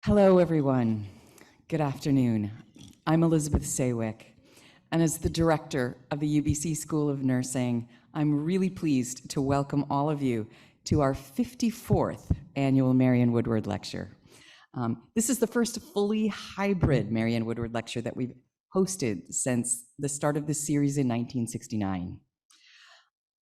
Hello, everyone. Good afternoon. I'm Elizabeth Saywick, and as the director of the UBC School of Nursing, I'm really pleased to welcome all of you to our 54th annual Marion Woodward Lecture. This is the first fully hybrid Marion Woodward Lecture that we've hosted since the start of this series in 1969.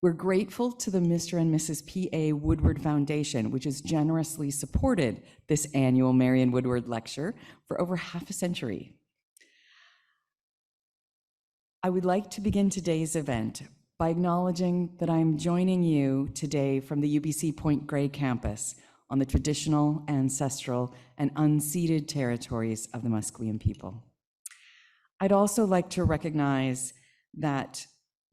We're grateful to the Mr. and Mrs. P.A. Woodward Foundation, which has generously supported this annual Marion Woodward Lecture for over half a century. I would like to begin today's event by acknowledging that I'm joining you today from the UBC Point Grey campus on the traditional, ancestral, and unceded territories of the Musqueam people. I'd also like to recognize that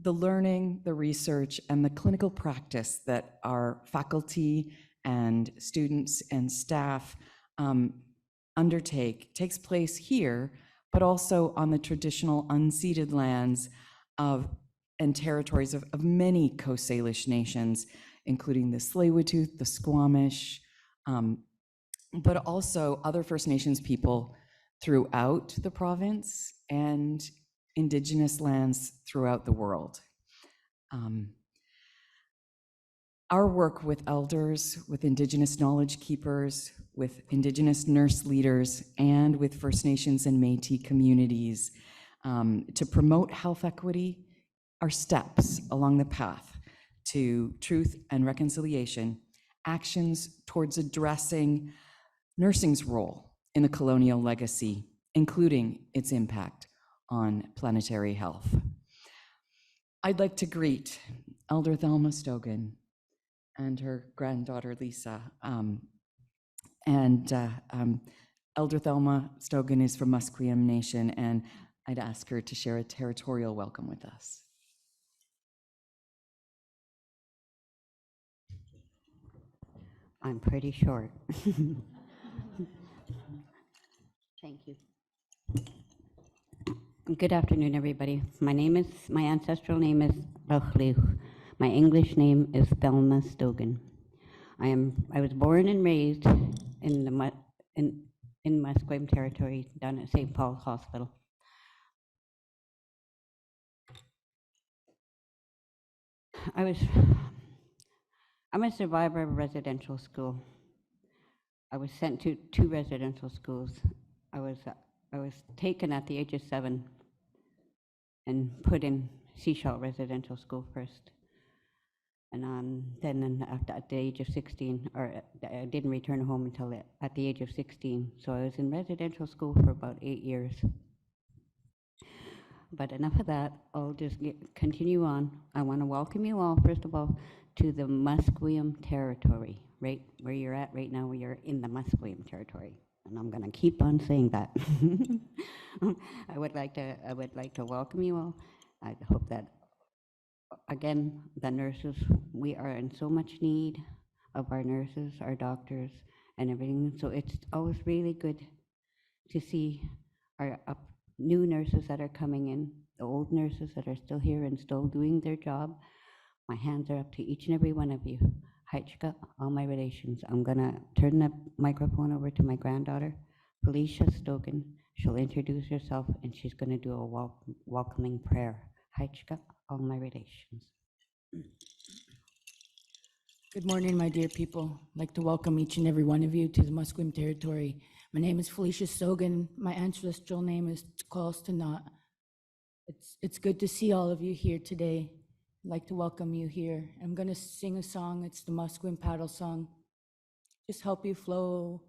the learning, the research, and the clinical practice that our faculty and students and staff undertake takes place here, but also on the traditional unceded lands of and territories of many Coast Salish nations, including the Tsleil-Waututh, the Squamish, but also other First Nations people throughout the province and Indigenous lands throughout the world. Our work with elders, with Indigenous knowledge keepers, with Indigenous nurse leaders, and with First Nations and Métis communities to promote health equity are steps along the path to truth and reconciliation, actions towards addressing nursing's role in the colonial legacy, including its impact on planetary health. I'd like to greet Elder Thelma Stogan and her granddaughter Lisa. Elder Thelma Stogan is from Musqueam Nation, and I'd ask her to share a territorial welcome with us. I'm pretty short. Thank you. Good afternoon, everybody. My ancestral name is Rachliw. My English name is Thelma Stogan. I was born and raised in Musqueam territory down at St. Paul Hospital. I'm a survivor of residential school. I was sent to 2 residential schools. I was taken at the age of 7 and put in Seashell Residential School first. And then at the age of 16, or I didn't return home until at the age of 16. So I was in residential school for about 8 years. But enough of that, I'll just continue on. I want to welcome you all, first of all, to the Musqueam territory, right where you're at right now. We are in the Musqueam territory. And I'm going to keep on saying that. I would like to welcome you all. I hope that, again, the nurses, we are in so much need of our nurses, our doctors, and everything. So it's always really good to see our new nurses that are coming in, the old nurses that are still here and still doing their job. My hands are up to each and every one of you. Haichka, all my relations. I'm gonna turn the microphone over to my granddaughter, Alicia Stogan. She'll introduce herself and she's gonna do a welcoming prayer. Haichka, all my relations. Good morning, my dear people. I'd like to welcome each and every one of you to the Musqueam territory. My name is Alicia Stogan. My ancestral name is Tkals. It's good to see all of you here today. I'd like to welcome you here. I'm going to sing a song. It's the Musqueam paddle song. Just help you flow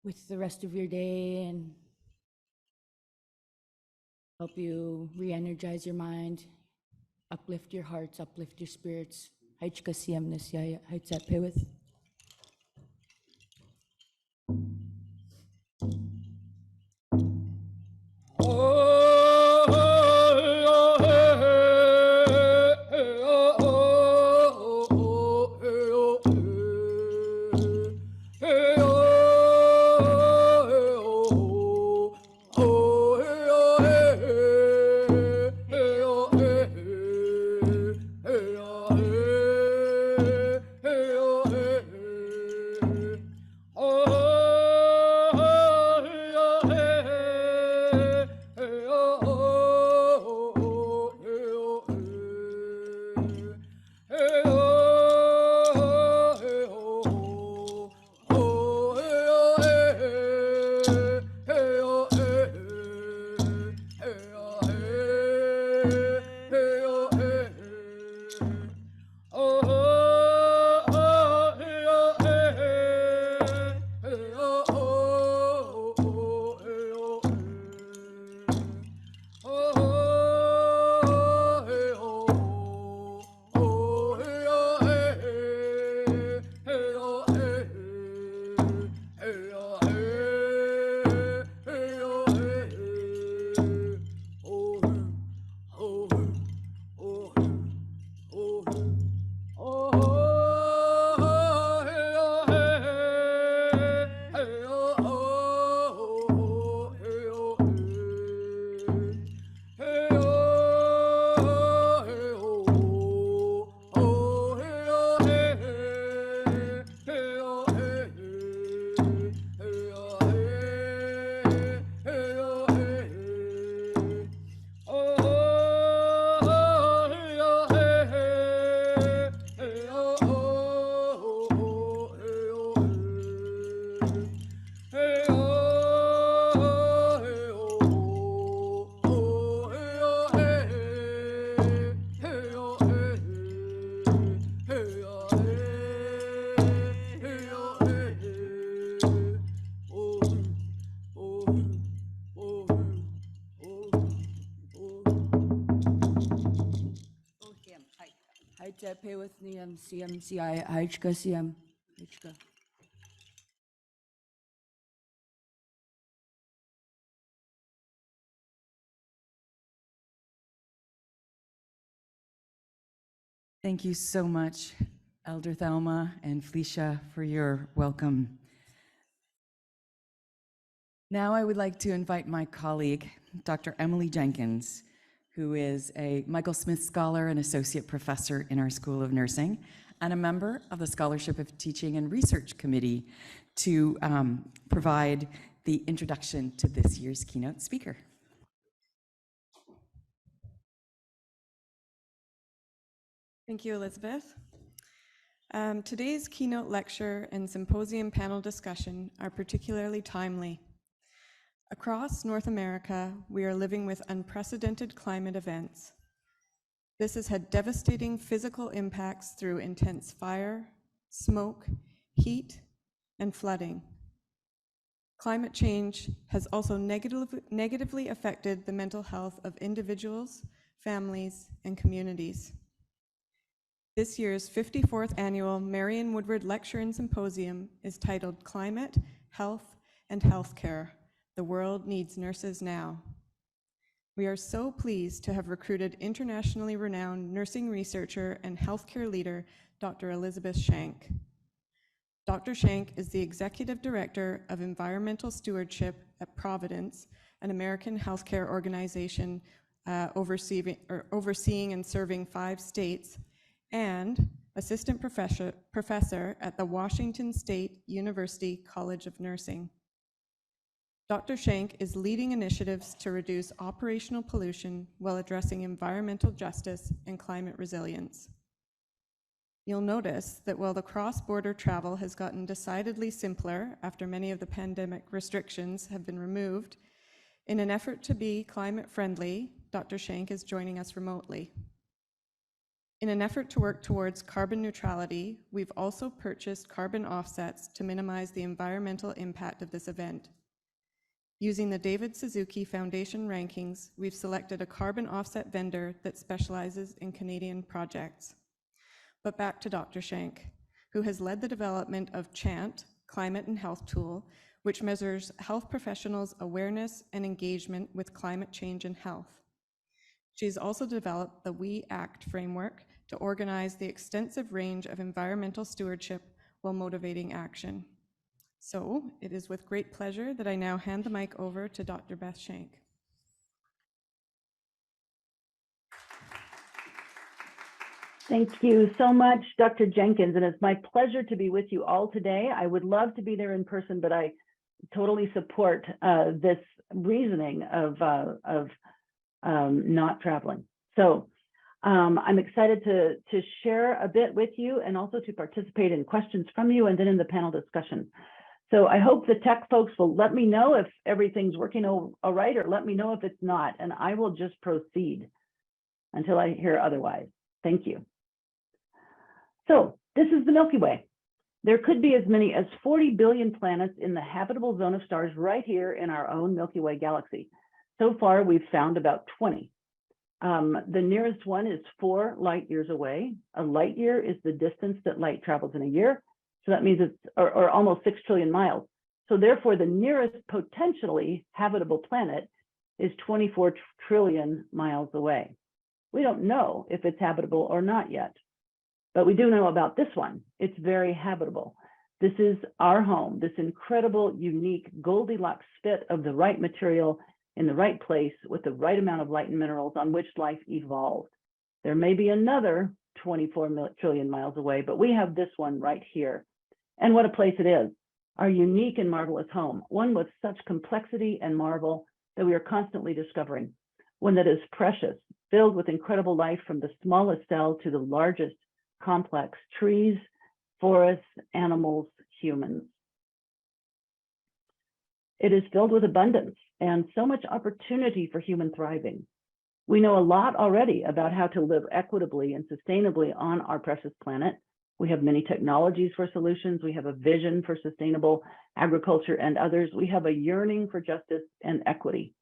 with the rest of your day and help you re-energize your mind, uplift your hearts, uplift your spirits. Haichka siyam nasyaya, haitzat pewith. Hey, Tepe with Niam CMCI Hajka CM. Thank you so much, Elder Thelma and Felicia, for your welcome. Now I would like to invite my colleague, Dr. Emily Jenkins, who is a Michael Smith Scholar and Associate Professor in our School of Nursing, and a member of the Scholarship of Teaching and Research Committee, to provide the introduction to this year's keynote speaker. Thank you, Elizabeth. Today's keynote lecture and symposium panel discussion are particularly timely. Across North America, we are living with unprecedented climate events. This has had devastating physical impacts through intense fire, smoke, heat, and flooding. Climate change has also negatively affected the mental health of individuals, families, and communities. This year's 54th annual Marion Woodward Lecture and Symposium is titled Climate, Health, and Healthcare. The World Needs Nurses Now. We are so pleased to have recruited internationally renowned nursing researcher and healthcare leader, Dr. Elizabeth Shenk. Dr. Shenk is the Executive Director of Environmental Stewardship at Providence, an American healthcare organization overseeing and serving 5 states, and Assistant Professor at the Washington State University College of Nursing. Dr. Schenk is leading initiatives to reduce operational pollution while addressing environmental justice and climate resilience. You'll notice that while the cross-border travel has gotten decidedly simpler after many of the pandemic restrictions have been removed, in an effort to be climate friendly, Dr. Schenk is joining us remotely. In an effort to work towards carbon neutrality, we've also purchased carbon offsets to minimize the environmental impact of this event. Using the David Suzuki Foundation rankings, we've selected a carbon offset vendor that specializes in Canadian projects. But back to Dr. Schenk, who has led the development of CHANT, Climate and Health Tool, which measures health professionals' awareness and engagement with climate change and health. She's also developed the We Act framework to organize the extensive range of environmental stewardship while motivating action. So it is with great pleasure that I now hand the mic over to Dr. Beth Shenk. Thank you so much, Dr. Jenkins, and it's my pleasure to be with you all today. I would love to be there in person, but I totally support this reasoning of not traveling. So I'm excited to share a bit with you and also to participate in questions from you and then in the panel discussion. So I hope the tech folks will let me know if everything's working all right, or let me know if it's not, and I will just proceed until I hear otherwise. Thank you. So this is the Milky Way. There could be as many as 40 billion planets in the habitable zone of stars right here in our own Milky Way galaxy. So far, we've found about 20. The nearest one is 4 light years away. A light year is the distance that light travels in a year. So that means it's or almost 6 trillion miles. So therefore, the nearest potentially habitable planet is 24 trillion miles away. We don't know if it's habitable or not yet, but we do know about this one. It's very habitable. This is our home, this incredible, unique Goldilocks fit of the right material in the right place with the right amount of light and minerals on which life evolved. There may be another 24 trillion miles away, but we have this one right here. And what a place it is, our unique and marvelous home, one with such complexity and marvel that we are constantly discovering, one that is precious, filled with incredible life from the smallest cell to the largest complex, trees, forests, animals, humans. It is filled with abundance and so much opportunity for human thriving. We know a lot already about how to live equitably and sustainably on our precious planet. We have many technologies for solutions. We have a vision for sustainable agriculture and others. We have a yearning for justice and equity.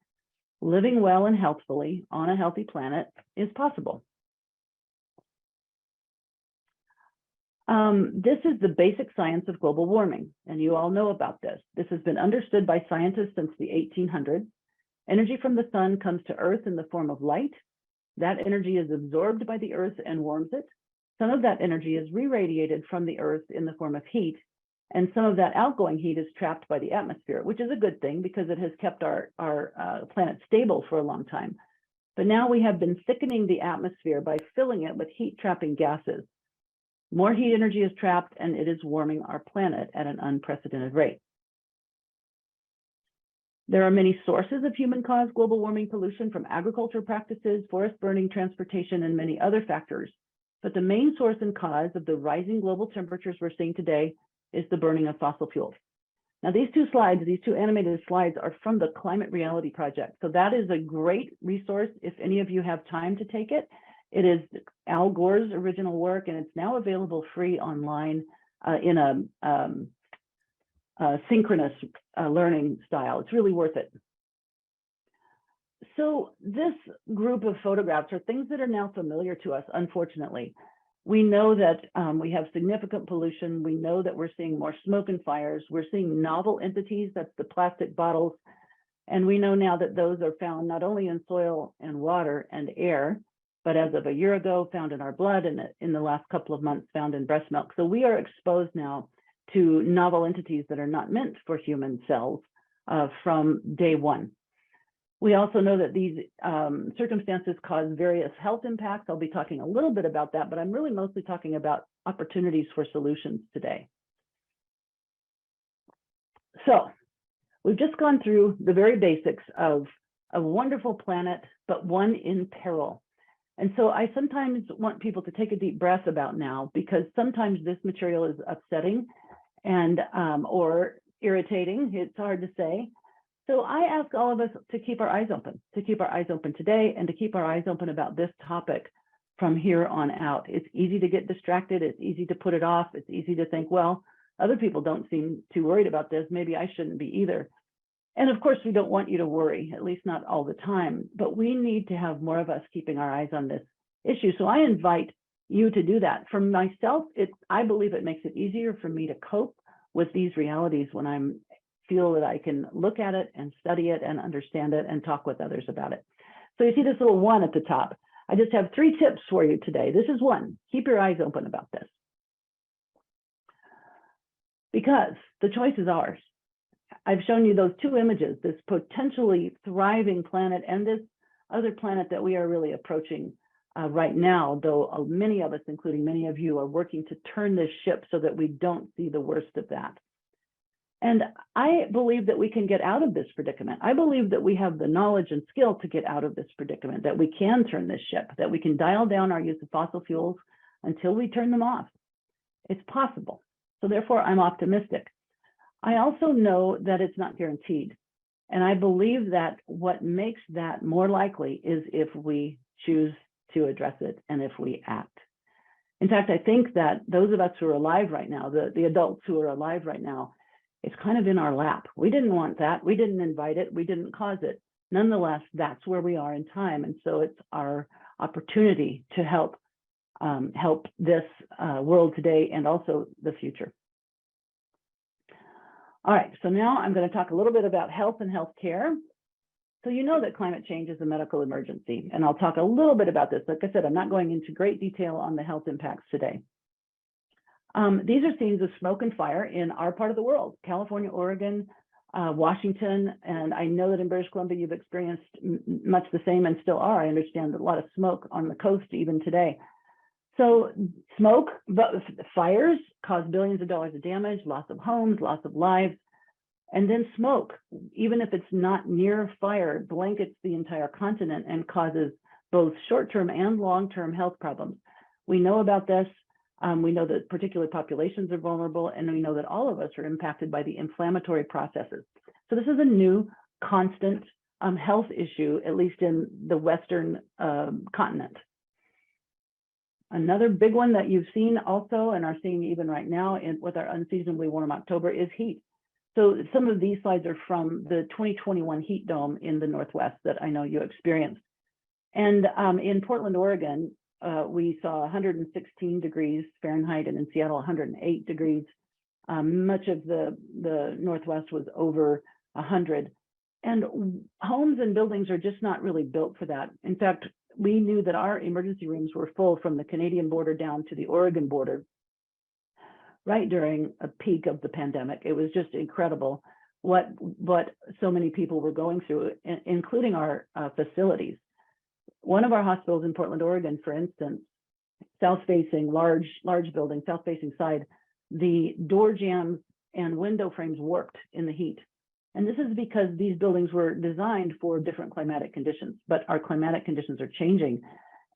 Living well and healthfully on a healthy planet is possible. This is the basic science of global warming, and you all know about this. This has been understood by scientists since the 1800s. Energy from the sun comes to Earth in the form of light. That energy is absorbed by the Earth and warms it. Some of that energy is re-radiated from the Earth in the form of heat, and some of that outgoing heat is trapped by the atmosphere, which is a good thing because it has kept our planet stable for a long time. But now we have been thickening the atmosphere by filling it with heat-trapping gases. More heat energy is trapped, and it is warming our planet at an unprecedented rate. There are many sources of human-caused global warming pollution, from agriculture practices, forest burning, transportation, and many other factors. But the main source and cause of the rising global temperatures we're seeing today is the burning of fossil fuels. Now, these two animated slides are from the Climate Reality Project. So that is a great resource if any of you have time to take it. It is Al Gore's original work, and it's now available free online in a synchronous learning style. It's really worth it. So this group of photographs are things that are now familiar to us, unfortunately. We know that we have significant pollution. We know that we're seeing more smoke and fires. We're seeing novel entities, that's the plastic bottles. And we know now that those are found not only in soil and water and air, but as of a year ago, found in our blood, and in the last couple of months, found in breast milk. So we are exposed now to novel entities that are not meant for human cells from day one. We also know that these circumstances cause various health impacts. I'll be talking a little bit about that, but I'm really mostly talking about opportunities for solutions today. So we've just gone through the very basics of a wonderful planet, but one in peril. And so I sometimes want people to take a deep breath about now, because sometimes this material is upsetting and or irritating. It's hard to say. So I ask all of us to keep our eyes open, today, and to keep our eyes open about this topic from here on out. It's easy to get distracted. It's easy to put it off. It's easy to think, well, other people don't seem too worried about this. Maybe I shouldn't be either. And of course, we don't want you to worry, at least not all the time, but we need to have more of us keeping our eyes on this issue. So I invite you to do that. For myself, I believe it makes it easier for me to cope with these realities when I feel that I can look at it and study it and understand it and talk with others about it. So you see this little one at the top. I just have 3 tips for you today. This is one. Keep your eyes open about this, because the choice is ours. I've shown you those 2 images, this potentially thriving planet and this other planet that we are really approaching right now, though many of us, including many of you, are working to turn this ship so that we don't see the worst of that. And I believe that we can get out of this predicament. I believe that we have the knowledge and skill to get out of this predicament, that we can turn this ship, that we can dial down our use of fossil fuels until we turn them off. It's possible. So therefore, I'm optimistic. I also know that it's not guaranteed. And I believe that what makes that more likely is if we choose to address it and if we act. In fact, I think that those of us who are alive right now, the adults who are alive right now, it's kind of in our lap. We didn't want that. We didn't invite it. We didn't cause it. Nonetheless, that's where we are in time. And so it's our opportunity to help this world today and also the future. All right, so now I'm going to talk a little bit about health and healthcare. So you know that climate change is a medical emergency, and I'll talk a little bit about this. Like I said, I'm not going into great detail on the health impacts today. These are scenes of smoke and fire in our part of the world, California, Oregon, Washington, and I know that in British Columbia you've experienced much the same and still are. I understand a lot of smoke on the coast even today. So smoke, but fires cause billions of dollars of damage, loss of homes, loss of lives. And then smoke, even if it's not near fire, blankets the entire continent and causes both short-term and long-term health problems. We know about this. We know that particular populations are vulnerable, and we know that all of us are impacted by the inflammatory processes. So this is a new constant health issue, at least in the Western continent. Another big one that you've seen also and are seeing even right now with our unseasonably warm October is heat. So some of these slides are from the 2021 heat dome in the Northwest that I know you experienced. And in Portland, Oregon, we saw 116 degrees Fahrenheit, and in Seattle, 108 degrees. Much of the Northwest was over 100. And homes and buildings are just not really built for that. In fact, we knew that our emergency rooms were full from the Canadian border down to the Oregon border right during a peak of the pandemic. It was just incredible what so many people were going through, including our facilities. One of our hospitals in Portland, Oregon, for instance, south-facing, large building, south-facing side, the door jambs and window frames worked in the heat. And this is because these buildings were designed for different climatic conditions, but our climatic conditions are changing.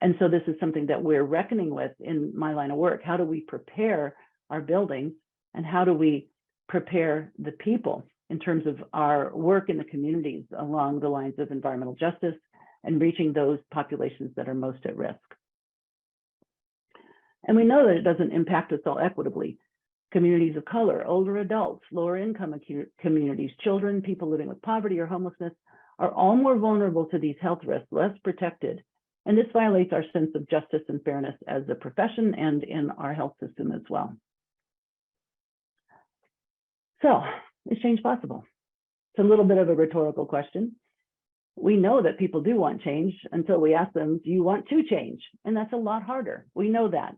And so this is something that we're reckoning with in my line of work. How do we prepare our buildings, and how do we prepare the people in terms of our work in the communities along the lines of environmental justice and reaching those populations that are most at risk? And we know that it doesn't impact us all equitably. Communities of color, older adults, lower income communities, children, people living with poverty or homelessness are all more vulnerable to these health risks, less protected. And this violates our sense of justice and fairness as a profession and in our health system as well. So, is change possible? It's a little bit of a rhetorical question. We know that people do want change until we ask them, do you want to change? And that's a lot harder. We know that.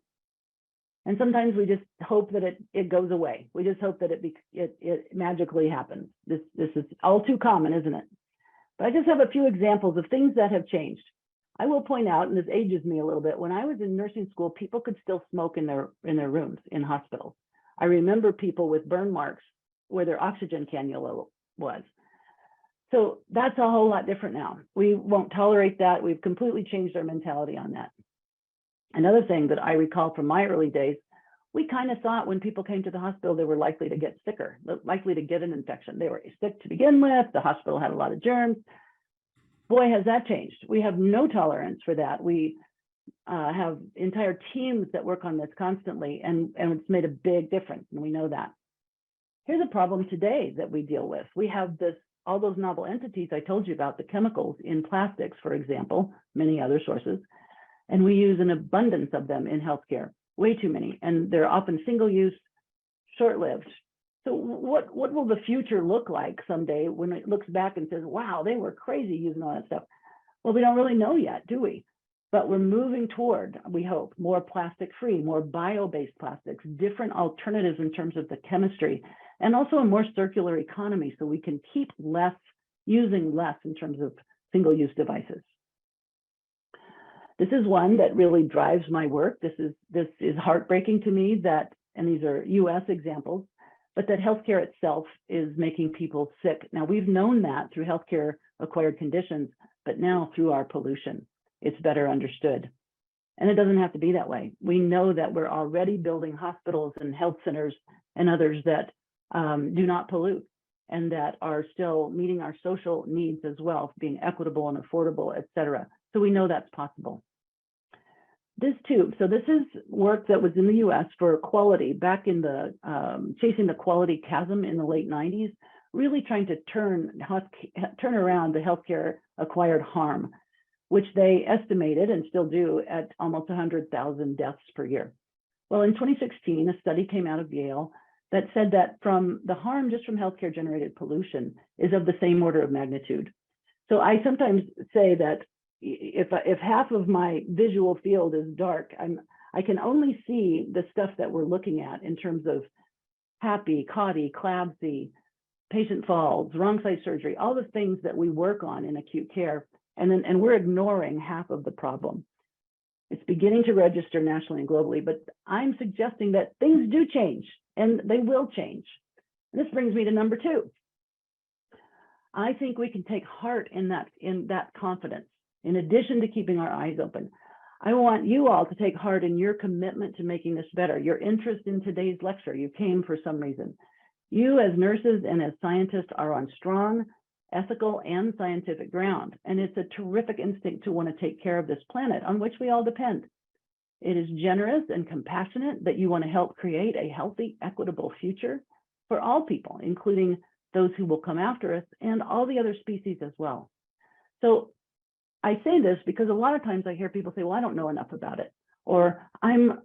And sometimes we just hope that it goes away. We just hope that it magically happens. This is all too common, isn't it? But I just have a few examples of things that have changed. I will point out, and this ages me a little bit, when I was in nursing school, people could still smoke in their rooms in hospitals. I remember people with burn marks where their oxygen cannula was. So that's a whole lot different now. We won't tolerate that. We've completely changed our mentality on that. Another thing that I recall from my early days, we kind of thought when people came to the hospital, they were likely to get sicker, likely to get an infection. They were sick to begin with. The hospital had a lot of germs. Boy, has that changed. We have no tolerance for that. We have entire teams that work on this constantly, and it's made a big difference, and we know that. Here's a problem today that we deal with. We have all those novel entities I told you about, the chemicals in plastics, for example, many other sources, and we use an abundance of them in healthcare, way too many, and they're often single-use, short-lived. So what will the future look like someday when it looks back and says, wow, they were crazy using all that stuff? Well, we don't really know yet, do we? But we're moving toward, we hope, more plastic-free, more bio-based plastics, different alternatives in terms of the chemistry, and also a more circular economy so we can keep less, using less in terms of single-use devices. This is one that really drives my work. This is heartbreaking to me that, and these are US examples, but that healthcare itself is making people sick. Now, we've known that through healthcare acquired conditions, but now through our pollution, it's better understood. And it doesn't have to be that way. We know that we're already building hospitals and health centers and others that do not pollute and that are still meeting our social needs as well, being equitable and affordable, et cetera. So we know that's possible. This too, so this is work that was in the US for quality back in the chasing the quality chasm in the late 90s, really trying to turn around the healthcare acquired harm, which they estimated and still do at almost 100,000 deaths per year. Well, in 2016, a study came out of Yale that said that from the harm just from healthcare generated pollution is of the same order of magnitude. So I sometimes say that if half of my visual field is dark, I can only see the stuff that we're looking at in terms of HAPI, CAUTI, CLABSI, patient falls, wrong site surgery, all the things that we work on in acute care, and we're ignoring half of the problem. It's beginning to register nationally and globally, but I'm suggesting that things do change, and they will change. And this brings me to number 2. I think we can take heart in that confidence. In addition to keeping our eyes open, I want you all to take heart in your commitment to making this better, your interest in today's lecture. You came for some reason. You as nurses and as scientists are on strong, ethical, and scientific ground, and it's a terrific instinct to want to take care of this planet on which we all depend. It is generous and compassionate that you want to help create a healthy, equitable future for all people, including those who will come after us and all the other species as well. So I say this because a lot of times I hear people say, well, I don't know enough about it. or I'm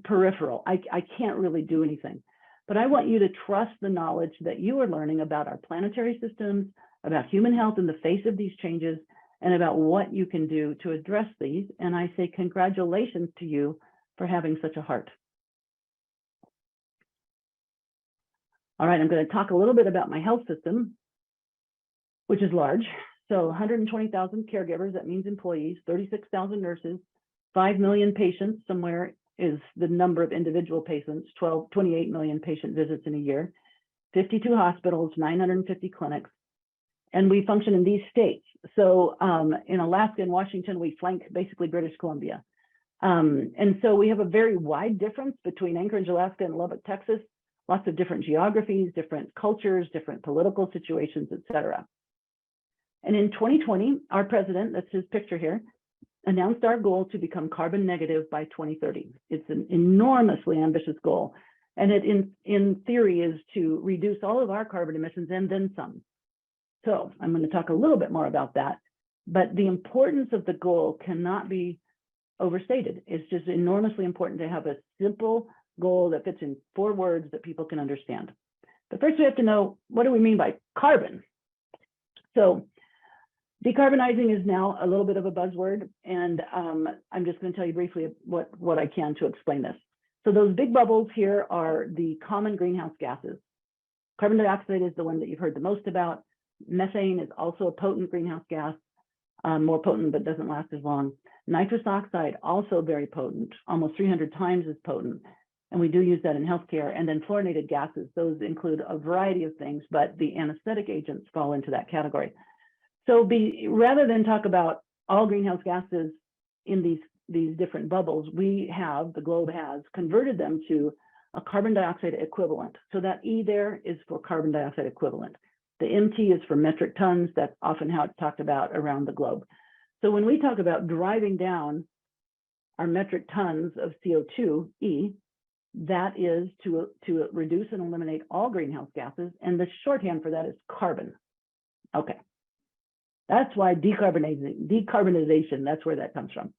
peripheral. I can't really do anything. But I want you to trust the knowledge that you are learning about our planetary systems, about human health in the face of these changes, and about what you can do to address these. And I say congratulations to you for having such a heart. All right, I'm going to talk a little bit about my health system, which is large. So 120,000 caregivers, that means employees, 36,000 nurses, 5 million patients, somewhere is the number of individual patients, 28 million patient visits in a year, 52 hospitals, 950 clinics, and we function in these states. So in Alaska and Washington, we flank basically British Columbia. And so we have a very wide difference between Anchorage, Alaska and Lubbock, Texas, lots of different geographies, different cultures, different political situations, et cetera. And in 2020, our president, that's his picture here, announced our goal to become carbon negative by 2030. It's an enormously ambitious goal. And it in theory is to reduce all of our carbon emissions and then some. So I'm going to talk a little bit more about that, but the importance of the goal cannot be overstated. It's just enormously important to have a simple goal that fits in 4 words that people can understand. But first we have to know, what do we mean by carbon? So decarbonizing is now a little bit of a buzzword, and I'm just going to tell you briefly what I can to explain this. So those big bubbles here are the common greenhouse gases. Carbon dioxide is the one that you've heard the most about. Methane is also a potent greenhouse gas, more potent but doesn't last as long. Nitrous oxide, also very potent, almost 300 times as potent. And we do use that in healthcare. And then fluorinated gases, those include a variety of things, but the anesthetic agents fall into that category. So rather than talk about all greenhouse gases in these different bubbles, the globe has converted them to a carbon dioxide equivalent. So that E there is for carbon dioxide equivalent. The MT is for metric tons. That's often how it's talked about around the globe. So when we talk about driving down our metric tons of CO2, E, that is to reduce and eliminate all greenhouse gases. And the shorthand for that is carbon. Okay. That's why decarbonization, that's where that comes from.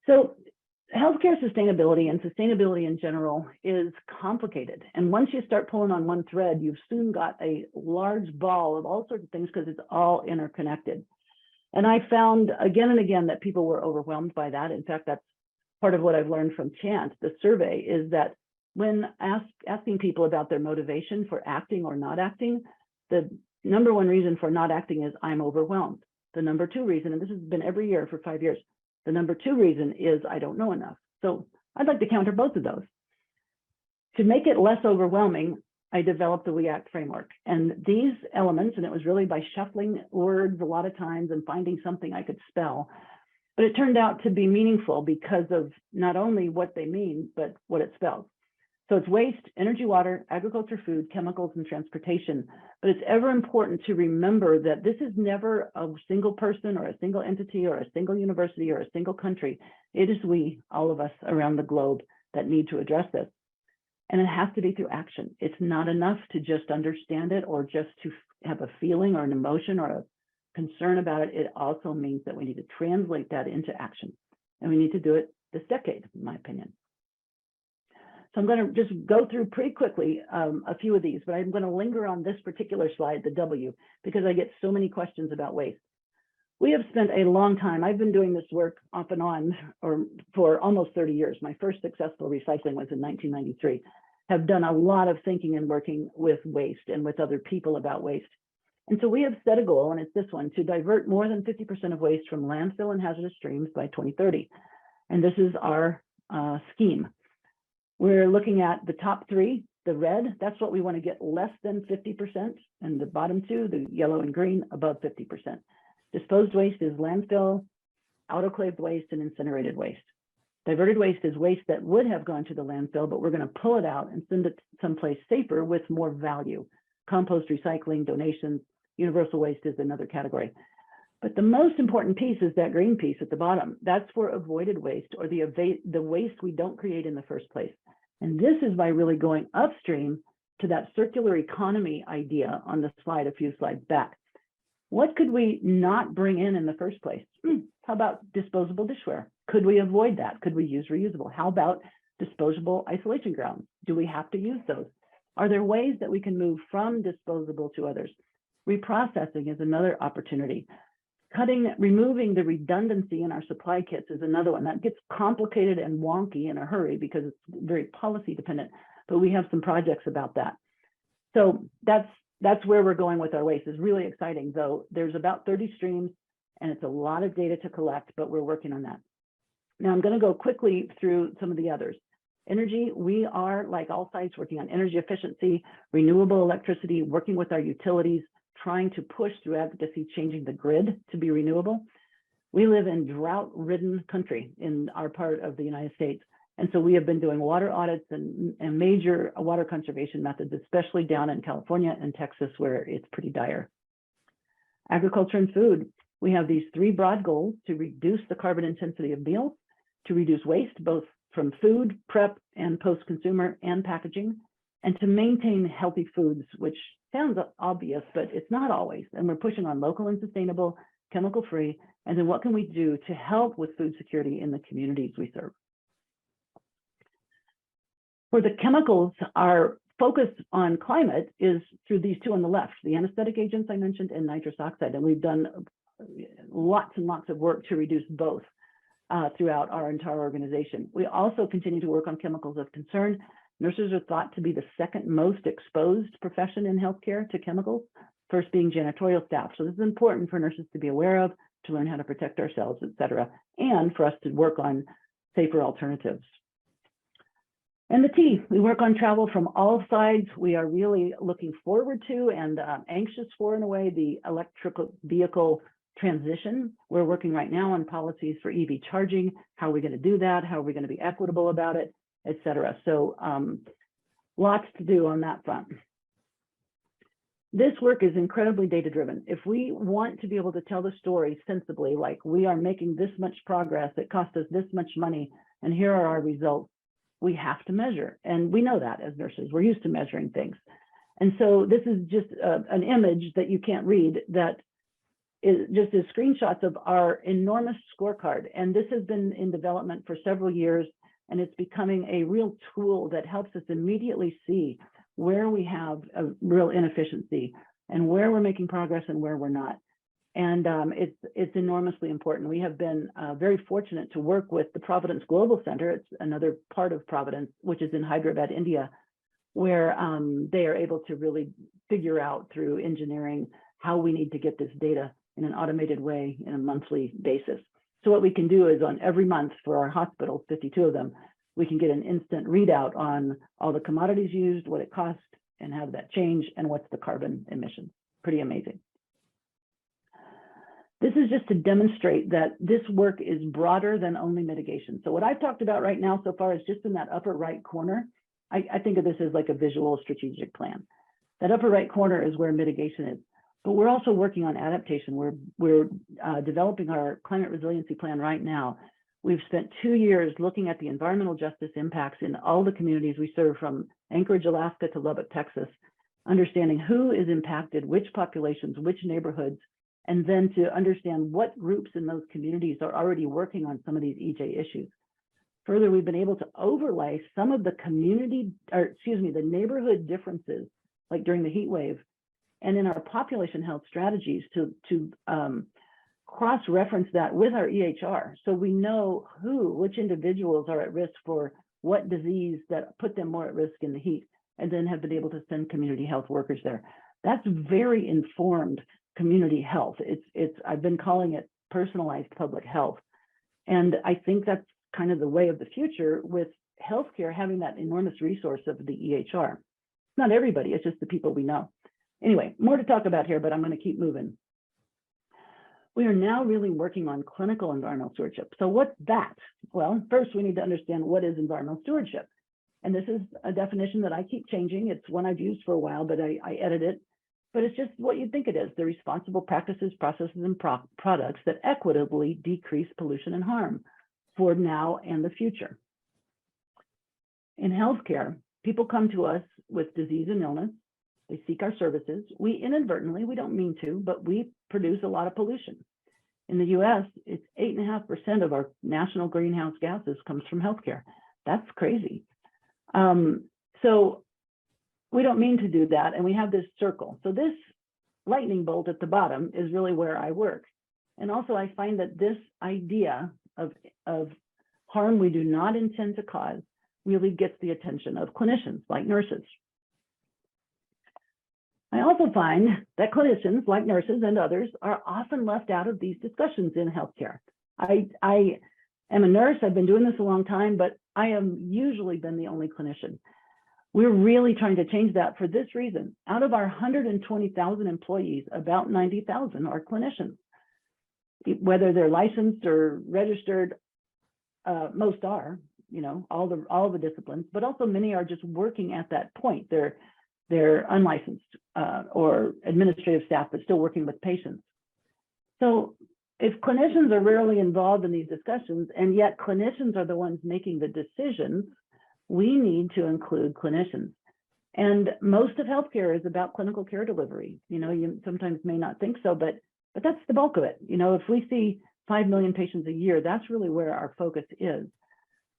So healthcare sustainability and sustainability in general is complicated. And once you start pulling on one thread, you've soon got a large ball of all sorts of things because it's all interconnected. And I found again and again that people were overwhelmed by that. In fact, that's part of what I've learned from CHANT, the survey, is that when asking people about their motivation for acting or not acting, the number 1 reason for not acting is I'm overwhelmed. The number 2 reason, and this has been every year for 5 years, the number 2 reason is I don't know enough. So I'd like to counter both of those. To make it less overwhelming, I developed the We Act framework. And these elements, and it was really by shuffling words a lot of times and finding something I could spell, but it turned out to be meaningful because of not only what they mean, but what it spells. So it's waste, energy, water, agriculture, food, chemicals, and transportation. But it's ever important to remember that this is never a single person or a single entity or a single university or a single country. It is we, all of us around the globe, that need to address this. And it has to be through action. It's not enough to just understand it or just to have a feeling or an emotion or a concern about it. It also means that we need to translate that into action. And we need to do it this decade, in my opinion. So I'm going to just go through pretty quickly a few of these, but I'm going to linger on this particular slide, the W, because I get so many questions about waste. We have spent a long time, I've been doing this work off and on for almost 30 years. My first successful recycling was in 1993. Have done a lot of thinking and working with waste and with other people about waste. And so we have set a goal, and it's this one, to divert more than 50% of waste from landfill and hazardous streams by 2030. And this is our scheme. We're looking at the top 3, the red, that's what we want to get less than 50%, and the bottom 2, the yellow and green, above 50%. Disposed waste is landfill, autoclaved waste, and incinerated waste. Diverted waste is waste that would have gone to the landfill, but we're going to pull it out and send it someplace safer with more value. Compost, recycling, donations, universal waste is another category. But the most important piece is that green piece at the bottom. That's for avoided waste, or the waste we don't create in the first place. And this is by really going upstream to that circular economy idea on the slide a few slides back. What could we not bring in the first place? How about disposable dishware? Could we avoid that? Could we use reusable? How about disposable isolation grounds? Do we have to use those? Are there ways that we can move from disposable to others? Reprocessing is another opportunity. Removing the redundancy in our supply kits is another one. That gets complicated and wonky in a hurry because it's very policy dependent, but we have some projects about that. So that's where we're going with our waste. It's really exciting, though. There's about 30 streams, and it's a lot of data to collect, but we're working on that. Now, I'm going to go quickly through some of the others. Energy, we are, like all sites, working on energy efficiency, renewable electricity, working with our utilities, trying to push through advocacy, changing the grid to be renewable. We live in drought-ridden country in our part of the United States. And so we have been doing water audits and major water conservation methods, especially down in California and Texas, where it's pretty dire. Agriculture and food, we have these 3 broad goals: to reduce the carbon intensity of meals, to reduce waste, both from food, prep, and post-consumer and packaging, and to maintain healthy foods, which sounds obvious, but it's not always. And we're pushing on local and sustainable, chemical-free, and then what can we do to help with food security in the communities we serve? For the chemicals, our focus on climate is through these 2 on the left, the anesthetic agents I mentioned and nitrous oxide, and we've done lots and lots of work to reduce both throughout our entire organization. We also continue to work on chemicals of concern. Nurses are thought to be the second most exposed profession in healthcare to chemicals, first being janitorial staff. So this is important for nurses to be aware of, to learn how to protect ourselves, et cetera, and for us to work on safer alternatives. And the T, we work on travel from all sides. We are really looking forward to and anxious for, in a way, the electrical vehicle transition. We're working right now on policies for EV charging. How are we going to do that? How are we going to be equitable about it, et cetera? So lots to do on that front. This work is incredibly data-driven. If we want to be able to tell the story sensibly, like we are making this much progress, it cost us this much money, and here are our results, we have to measure. And we know that as nurses, we're used to measuring things. And so this is just an image that you can't read that is just a screenshots of our enormous scorecard. And this has been in development for several years, and it's becoming a real tool that helps us immediately see where we have a real inefficiency and where we're making progress and where we're not. And it's enormously important. We have been very fortunate to work with the Providence Global Center. It's another part of Providence, which is in Hyderabad, India, where they are able to really figure out through engineering how we need to get this data in an automated way in a monthly basis. So what we can do is on every month for our hospitals, 52 of them, we can get an instant readout on all the commodities used, what it cost, and how did that change, and what's the carbon emissions. Pretty amazing. This is just to demonstrate that this work is broader than only mitigation. So what I've talked about right now so far is just in that upper right corner. I think of this as like a visual strategic plan. That upper right corner is where mitigation is. But we're also working on adaptation. We're developing our climate resiliency plan right now. We've spent 2 years looking at the environmental justice impacts in all the communities we serve, from Anchorage, Alaska to Lubbock, Texas, understanding who is impacted, which populations, which neighborhoods, and then to understand what groups in those communities are already working on some of these EJ issues. Further, we've been able to overlay some of the the neighborhood differences, like during the heat wave, and in our population health strategies to cross-reference that with our EHR. So we know which individuals are at risk for what disease that put them more at risk in the heat, and then have been able to send community health workers there. That's very informed community health. I've been calling it personalized public health. And I think that's kind of the way of the future, with healthcare having that enormous resource of the EHR. Not everybody, it's just the people we know. Anyway, more to talk about here, but I'm going to keep moving. We are now really working on clinical environmental stewardship. So what's that? Well, first we need to understand what is environmental stewardship. And this is a definition that I keep changing. It's one I've used for a while, but I edit it. But it's just what you think it is: the responsible practices, processes, and products that equitably decrease pollution and harm for now and the future. In healthcare, people come to us with disease and illness. They seek our services. We inadvertently, we don't mean to, but we produce a lot of pollution. In the US, it's 8.5% of our national greenhouse gases comes from healthcare. That's crazy. So we don't mean to do that, and we have this circle. So this lightning bolt at the bottom is really where I work. And also I find that this idea of harm we do not intend to cause really gets the attention of clinicians like nurses. I also find that clinicians like nurses and others are often left out of these discussions in healthcare. I am a nurse, I've been doing this a long time, but I have usually been the only clinician. We're really trying to change that for this reason. Out of our 120,000 employees, about 90,000 are clinicians. Whether they're licensed or registered, most are, you know, all the disciplines, but also many are just working at that point. They're unlicensed or administrative staff, but still working with patients. So if clinicians are rarely involved in these discussions, and yet clinicians are the ones making the decisions, we need to include clinicians. And most of healthcare is about clinical care delivery. You know, you sometimes may not think so, but that's the bulk of it. You know, if we see 5 million patients a year, that's really where our focus is.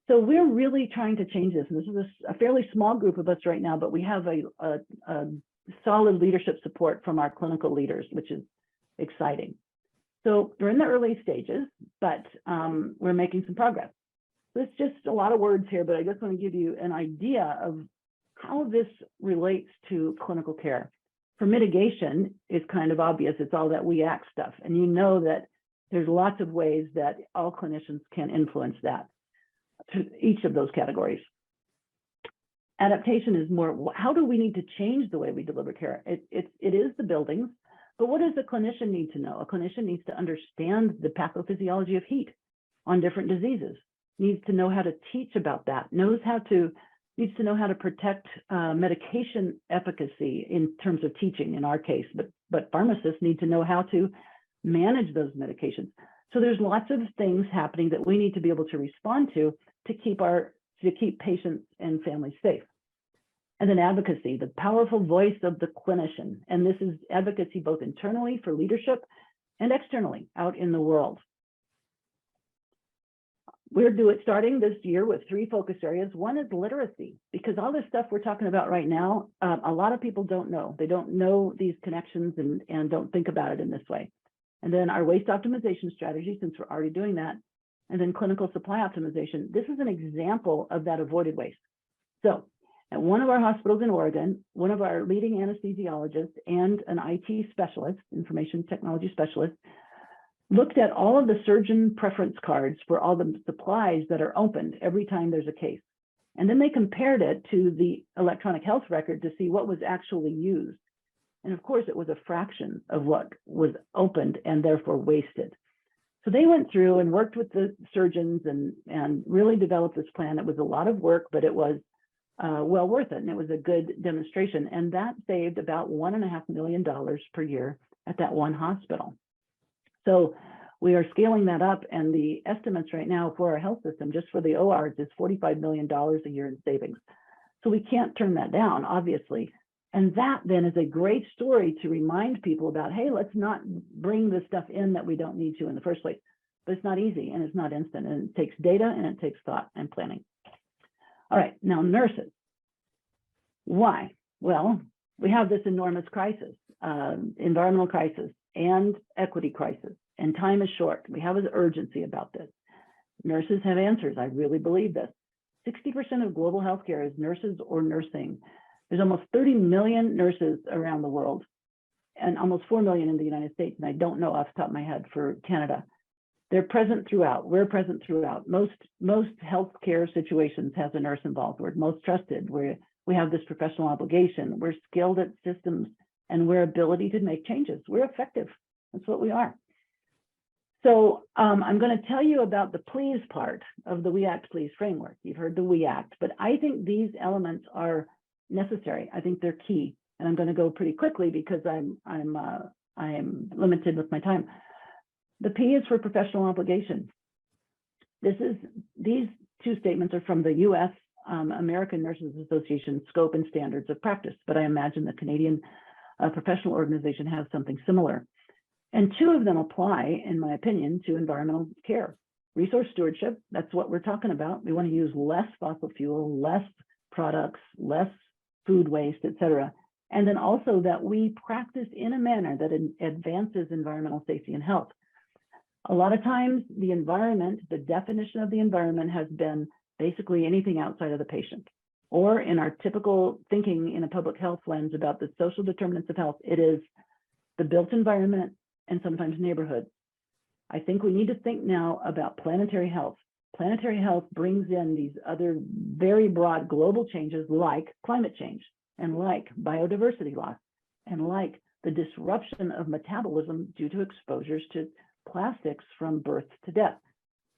So we're really trying to change this. And this is a fairly small group of us right now, but we have a solid leadership support from our clinical leaders, which is exciting. So we're in the early stages, but we're making some progress. So it's just a lot of words here, but I just want to give you an idea of how this relates to clinical care. For mitigation, it's kind of obvious. It's all that we act stuff. And you know that there's lots of ways that all clinicians can influence that, to each of those categories. Adaptation is more, how do we need to change the way we deliver care? It is the buildings, but what does a clinician need to know? A clinician needs to understand the pathophysiology of heat on different diseases, needs to know how to teach about that, needs to know how to protect medication efficacy in terms of teaching in our case, but pharmacists need to know how to manage those medications. So there's lots of things happening that we need to be able to respond to keep patients and families safe. And then advocacy, the powerful voice of the clinician. And this is advocacy both internally for leadership and externally out in the world. We're starting this year with 3 focus areas. One is literacy, because all this stuff we're talking about right now, a lot of people don't know. They don't know these connections and don't think about it in this way. And then our waste optimization strategy, since we're already doing that, and then clinical supply optimization. This is an example of that avoided waste. So at one of our hospitals in Oregon, one of our leading anesthesiologists and an IT specialist, information technology specialist, looked at all of the surgeon preference cards for all the supplies that are opened every time there's a case. And then they compared it to the electronic health record to see what was actually used. And of course, it was a fraction of what was opened and therefore wasted. So they went through and worked with the surgeons and really developed this plan. It was a lot of work, but it was well worth it. And it was a good demonstration. And that saved about $1.5 million per year at that one hospital. So we are scaling that up. And the estimates right now for our health system, just for the ORs, is $45 million a year in savings. So we can't turn that down, obviously. And that then is a great story to remind people about, hey, let's not bring this stuff in that we don't need to in the first place. But it's not easy and it's not instant, and it takes data and it takes thought and planning. All right, now nurses. Why? Well, we have this enormous crisis, environmental crisis and equity crisis, and time is short. We have an urgency about this. Nurses have answers. I really believe this. 60% of global healthcare is nurses or nursing. There's almost 30 million nurses around the world and almost 4 million in the United States. And I don't know off the top of my head for Canada. They're present throughout. We're present throughout. Most healthcare situations has a nurse involved. We're most trusted. We have this professional obligation. We're skilled at systems and we're ability to make changes. We're effective. That's what we are. So I'm going to tell you about the please part of the We Act Please framework. You've heard the We Act, but I think these elements are necessary. I think they're key, and I'm going to go pretty quickly because I am limited with my time. The P is for professional obligation. These 2 statements are from the U.S. American Nurses Association scope and standards of practice, but I imagine the Canadian Professional Organization has something similar. And two of them apply, in my opinion, to environmental care. Resource stewardship, that's what we're talking about. We want to use less fossil fuel, less products, less food waste, et cetera. And then also that we practice in a manner that advances environmental safety and health. A lot of times the environment, the definition of the environment has been basically anything outside of the patient. Or in our typical thinking in a public health lens about the social determinants of health, it is the built environment and sometimes neighborhoods. I think we need to think now about planetary health. Planetary health brings in these other very broad global changes like climate change and like biodiversity loss and like the disruption of metabolism due to exposures to plastics from birth to death.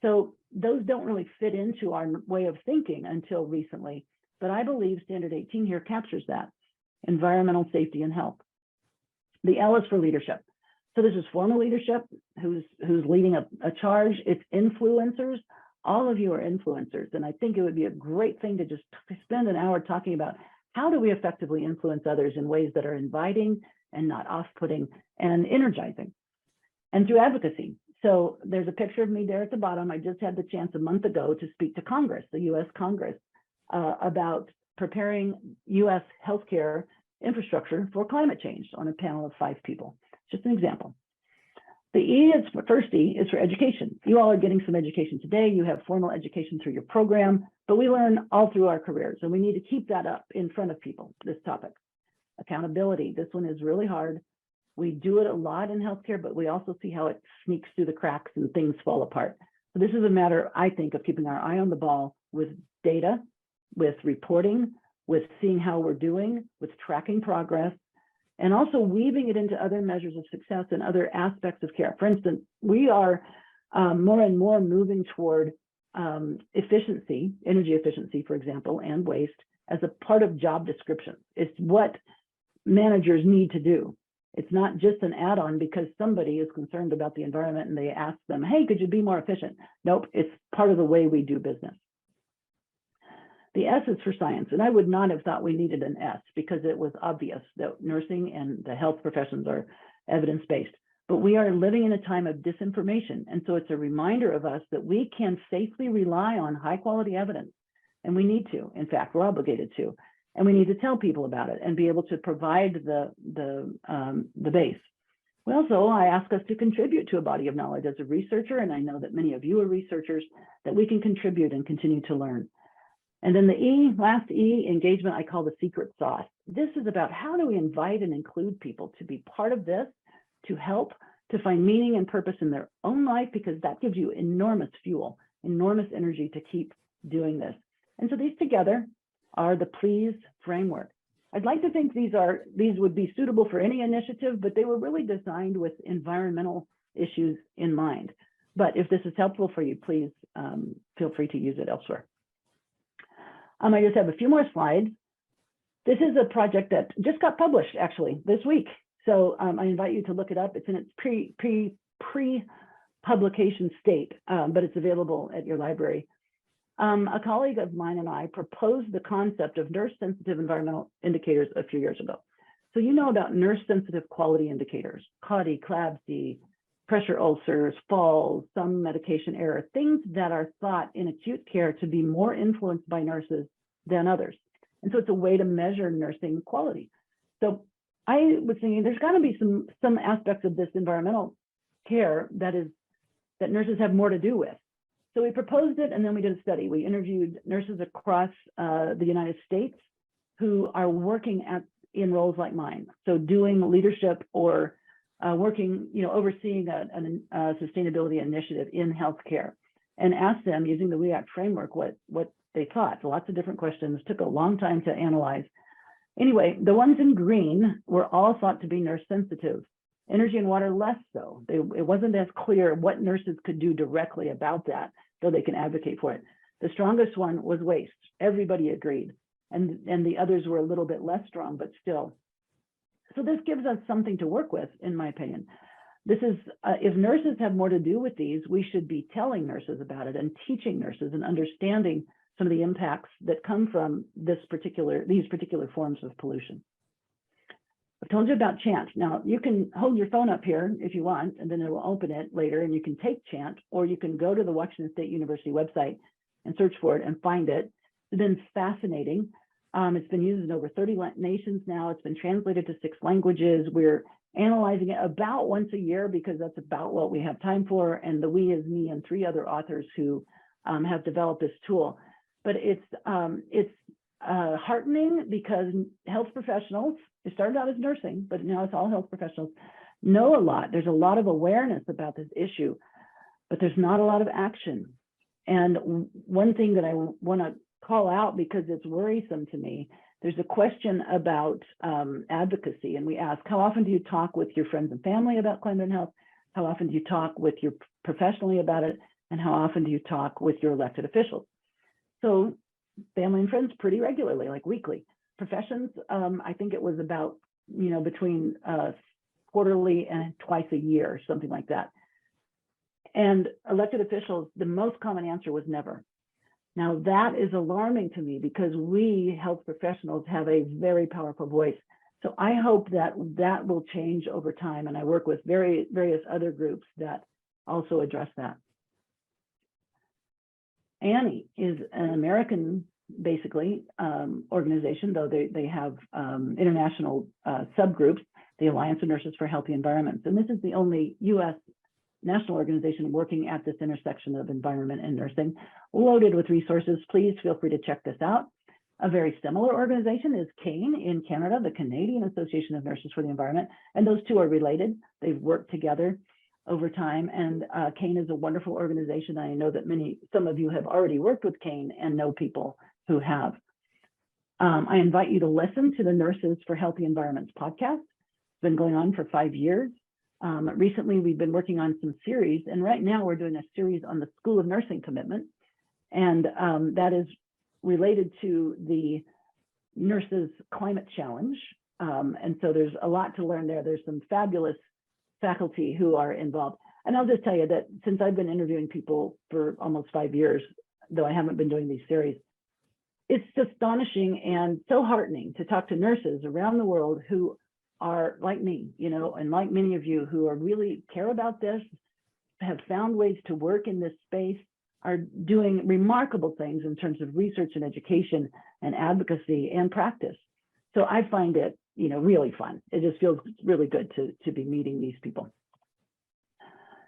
So those don't really fit into our way of thinking until recently, but I believe Standard 18 here captures that, environmental safety and health. The L is for leadership. So this is formal leadership who's leading a charge. It's influencers. All of you are influencers. And I think it would be a great thing to just spend an hour talking about how do we effectively influence others in ways that are inviting and not off-putting and energizing. And through advocacy. So there's a picture of me there at the bottom. I just had the chance a month ago to speak to Congress, the US Congress, about preparing US healthcare infrastructure for climate change on a panel of 5 people. Just an example. The E is, first E is for education. You all are getting some education today. You have formal education through your program, but we learn all through our careers, and we need to keep that up in front of people, this topic. Accountability, this one is really hard. We do it a lot in healthcare, but we also see how it sneaks through the cracks and things fall apart. So this is a matter, I think, of keeping our eye on the ball with data, with reporting, with seeing how we're doing, with tracking progress, and also weaving it into other measures of success and other aspects of care. For instance, we are more and more moving toward efficiency, energy efficiency, for example, and waste as a part of job descriptions. It's what managers need to do. It's not just an add-on because somebody is concerned about the environment and they ask them, hey, could you be more efficient? Nope, it's part of the way we do business. The S is for science, and I would not have thought we needed an S because it was obvious that nursing and the health professions are evidence-based. But we are living in a time of disinformation, and so it's a reminder of us that we can safely rely on high-quality evidence, and we need to. In fact, we're obligated to, and we need to tell people about it and be able to provide the base. We also, I ask us to contribute to a body of knowledge as a researcher, and I know that many of you are researchers, that we can contribute and continue to learn. And then the E, last E, engagement, I call the secret sauce. This is about how do we invite and include people to be part of this, to help, to find meaning and purpose in their own life, because that gives you enormous fuel, enormous energy to keep doing this. And so these together are the Please framework. I'd like to think these would be suitable for any initiative, but they were really designed with environmental issues in mind. But if this is helpful for you, please feel free to use it elsewhere. I just have a few more slides. This is a project that just got published actually this week. So I invite you to look it up. It's in its pre-publication state, but it's available at your library. A colleague of mine and I proposed the concept of nurse-sensitive environmental indicators a few years ago. So you know about nurse-sensitive quality indicators, CAUTI, CLABSI, pressure ulcers, falls, some medication error, things that are thought in acute care to be more influenced by nurses than others. And so it's a way to measure nursing quality. So I was thinking there's got to be some aspects of this environmental care that nurses have more to do with. So we proposed it, and then we did a study. We interviewed nurses across the United States who are working in roles like mine. So doing leadership or working, overseeing a sustainability initiative in healthcare, and asked them using the WEACT framework what they thought. Lots of different questions, took a long time to analyze. Anyway, the ones in green were all thought to be nurse sensitive. Energy and water less so. It wasn't as clear what nurses could do directly about that, though they can advocate for it. The strongest one was waste. Everybody agreed. And the others were a little bit less strong, but still. So this gives us something to work with, in my opinion. This is, if nurses have more to do with these, we should be telling nurses about it and teaching nurses and understanding some of the impacts that come from these particular forms of pollution. I've told you about CHANT. Now, you can hold your phone up here if you want, and then it will open it later, and you can take CHANT, or you can go to the Washington State University website and search for it and find it. It's been fascinating. It's been used in over 30 nations now. It's been translated to 6 languages. We're analyzing it about once a year because that's about what we have time for. And the we is me and 3 other authors who have developed this tool. But it's heartening because health professionals, it started out as nursing, but now it's all health professionals, know a lot. There's a lot of awareness about this issue, but there's not a lot of action. And one thing that I want to call out because it's worrisome to me, there's a question about advocacy. And we ask, how often do you talk with your friends and family about climate and health? How often do you talk with your professionally about it? And how often do you talk with your elected officials? So family and friends pretty regularly, like weekly. Professions, I think it was about, between quarterly and twice a year, something like that. And elected officials, the most common answer was never. Now that is alarming to me because we health professionals have a very powerful voice. So I hope that that will change over time. And I work with various other groups that also address that. Annie is an American, basically, organization, though they have international subgroups, the Alliance of Nurses for Healthy Environments. And this is the only U.S. national organization working at this intersection of environment and nursing, loaded with resources. Please feel free to check this out. A very similar organization is CANE in Canada, the Canadian Association of Nurses for the Environment, and those two are related. They've worked together over time, and CANE is a wonderful organization. I know that some of you have already worked with CANE and know people who have. I invite you to listen to the Nurses for Healthy Environments podcast. It's been going on for 5 years. Recently, we've been working on some series, and right now we're doing a series on the School of Nursing commitment, and that is related to the Nurses Climate Challenge. And so there's a lot to learn there. There's some fabulous faculty who are involved. And I'll just tell you that since I've been interviewing people for almost 5 years, though I haven't been doing these series, it's astonishing and so heartening to talk to nurses around the world who are like me, and like many of you who are really care about this, have found ways to work in this space, are doing remarkable things in terms of research and education and advocacy and practice. So I find it, really fun. It just feels really good to be meeting these people.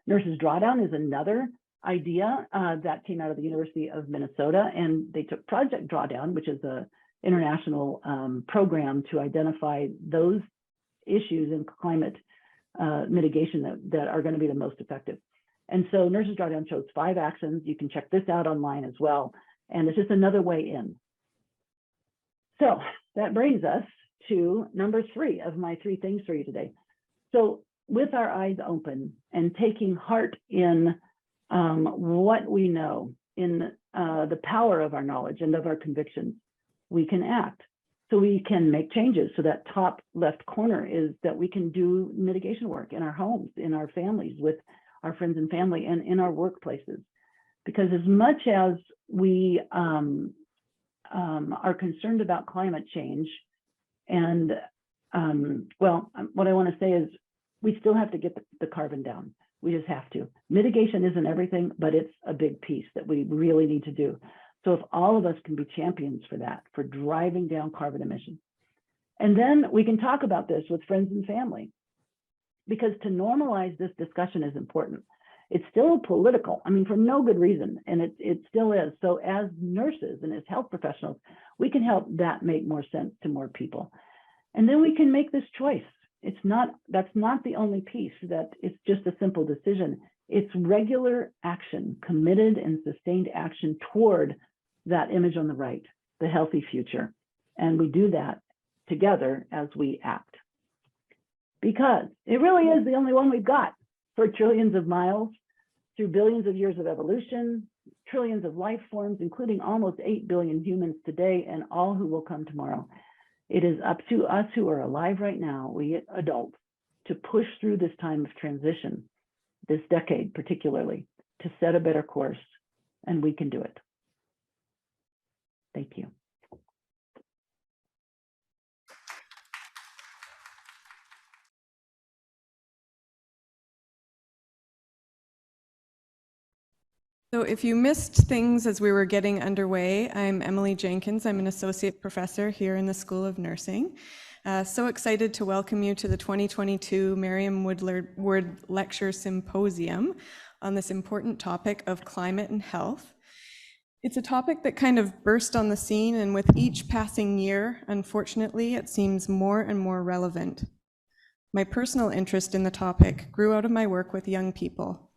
Nurses Drawdown is another idea that came out of the University of Minnesota, and they took Project Drawdown, which is an international program to identify those issues in climate mitigation that are going to be the most effective. And so Nurses Drawdown shows 5 actions. You can check this out online as well. And it's just another way in. So that brings us to number 3 of my 3 things for you today. So with our eyes open and taking heart in what we know, in the power of our knowledge and of our convictions, we can act. So we can make changes. So that top left corner is that we can do mitigation work in our homes, in our families, with our friends and family, and in our workplaces. Because as much as we are concerned about climate change, and what I want to say is we still have to get the carbon down. We just have to. Mitigation isn't everything, but it's a big piece that we really need to do. So if all of us can be champions for that, for driving down carbon emissions, and then we can talk about this with friends and family, because to normalize this discussion is important. It's still political, for no good reason, and it still is. So as nurses and as health professionals, we can help that make more sense to more people. And then we can make this choice. That's not the only piece, that it's just a simple decision. It's regular action, committed and sustained action toward that image on the right, the healthy future. And we do that together as we act. Because it really is the only one we've got for trillions of miles, through billions of years of evolution, trillions of life forms, including almost 8 billion humans today and all who will come tomorrow. It is up to us who are alive right now, we adults, to push through this time of transition, this decade particularly, to set a better course, and we can do it. Thank you. So if you missed things as we were getting underway, I'm Emily Jenkins. I'm an associate professor here in the School of Nursing. So excited to welcome you to the 2022 Marion Woodward Lecture Symposium on this important topic of climate and health. It's a topic that kind of burst on the scene, and with each passing year, unfortunately, it seems more and more relevant. My personal interest in the topic grew out of my work with young people.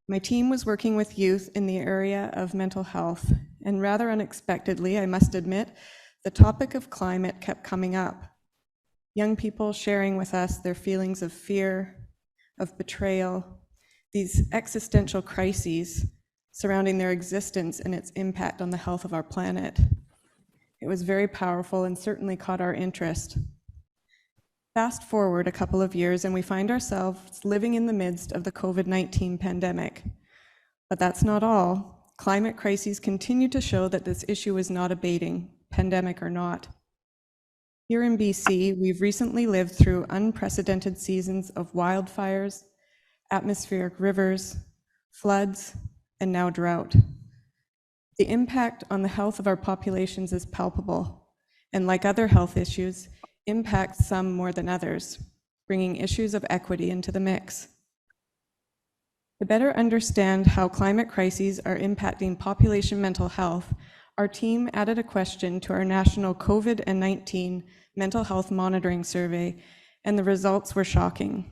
My team was working with youth in the area of mental health, and rather unexpectedly, I must admit, the topic of climate kept coming up. Young people sharing with us their feelings of fear, of betrayal, these existential crises surrounding their existence and its impact on the health of our planet. It was very powerful and certainly caught our interest. Fast forward a couple of years and we find ourselves living in the midst of the COVID-19 pandemic. But that's not all. Climate crises continue to show that this issue is not abating, pandemic or not. Here in BC, we've recently lived through unprecedented seasons of wildfires, atmospheric rivers, floods, and now drought. The impact on the health of our populations is palpable, and like other health issues, impacts some more than others, bringing issues of equity into the mix. To better understand how climate crises are impacting population mental health, our team added a question to our national COVID-19 mental health monitoring survey, and the results were shocking.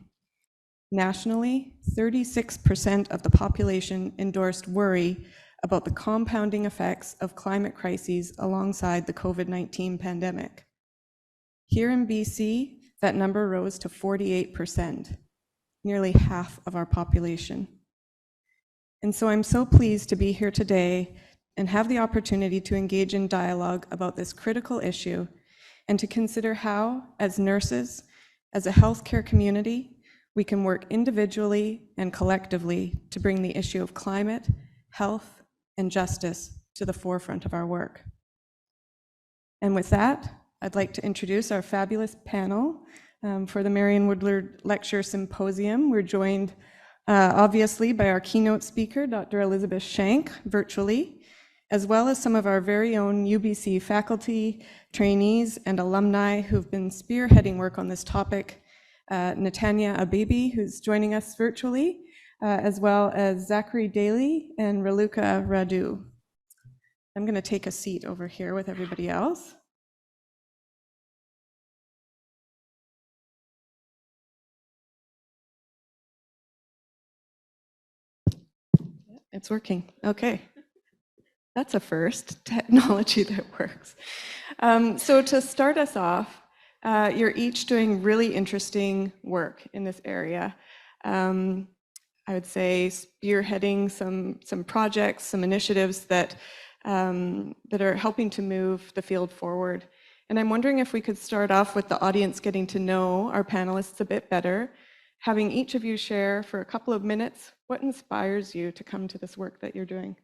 Nationally, 36% of the population endorsed worry about the compounding effects of climate crises alongside the COVID-19 pandemic. Here in BC, that number rose to 48%, nearly half of our population. And so I'm so pleased to be here today and have the opportunity to engage in dialogue about this critical issue and to consider how, as nurses, as a healthcare community, we can work individually and collectively to bring the issue of climate, health, and justice to the forefront of our work. And with that, I'd like to introduce our fabulous panel for the Marion Woodward Lecture Symposium. We're joined obviously by our keynote speaker, Dr. Elizabeth Shenk, virtually, as well as some of our very own UBC faculty, trainees, and alumni who've been spearheading work on this topic. Netanya Abibi, who's joining us virtually, as well as Zachary Daly and Raluca Radu. I'm going to take a seat over here with everybody else. It's working. Okay. That's a first, technology that works. So to start us off, you're each doing really interesting work in this area. I would say spearheading some projects, some initiatives that are helping to move the field forward. And I'm wondering if we could start off with the audience getting to know our panelists a bit better, having each of you share for a couple of minutes what inspires you to come to this work that you're doing.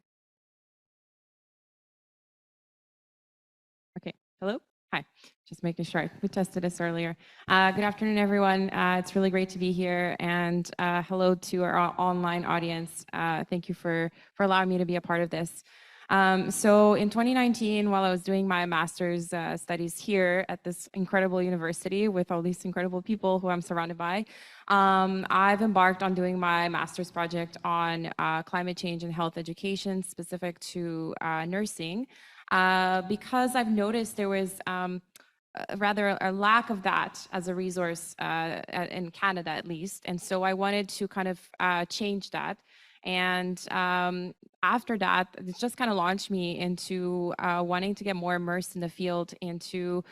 Okay, hello? Hi, just making sure. We tested this earlier. Good afternoon, everyone. It's really great to be here, and hello to our online audience. Thank you for allowing me to be a part of this. So in 2019, while I was doing my master's studies here at this incredible university with all these incredible people who I'm surrounded by, I've embarked on doing my master's project on climate change and health education specific to nursing. Because I've noticed there was rather a lack of that as a resource in Canada, at least. And so I wanted to kind of change that. And after that, it just kind of launched me into wanting to get more immersed in the field, into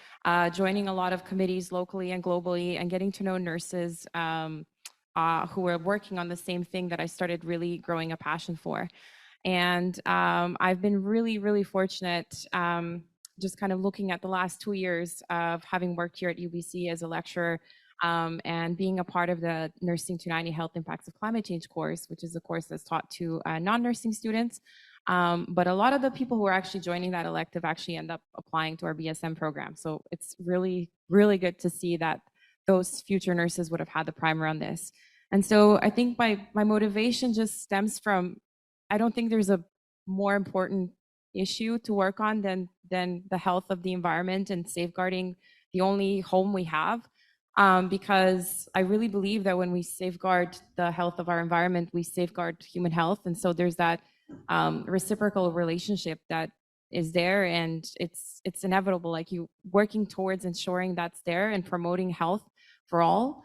joining a lot of committees locally and globally, and getting to know nurses who were working on the same thing that I started really growing a passion for. And I've been really, really fortunate just kind of looking at the last 2 years of having worked here at UBC as a lecturer and being a part of the Nursing 290 Health Impacts of Climate Change course, which is a course that's taught to non-nursing students. But a lot of the people who are actually joining that elective actually end up applying to our BSM program. So it's really, really good to see that those future nurses would have had the primer on this. And so I think my motivation just stems from, I don't think there's a more important issue to work on than the health of the environment and safeguarding the only home we have. Because I really believe that when we safeguard the health of our environment, we safeguard human health. And so there's that reciprocal relationship that is there, and it's inevitable, like you working towards ensuring that's there and promoting health for all.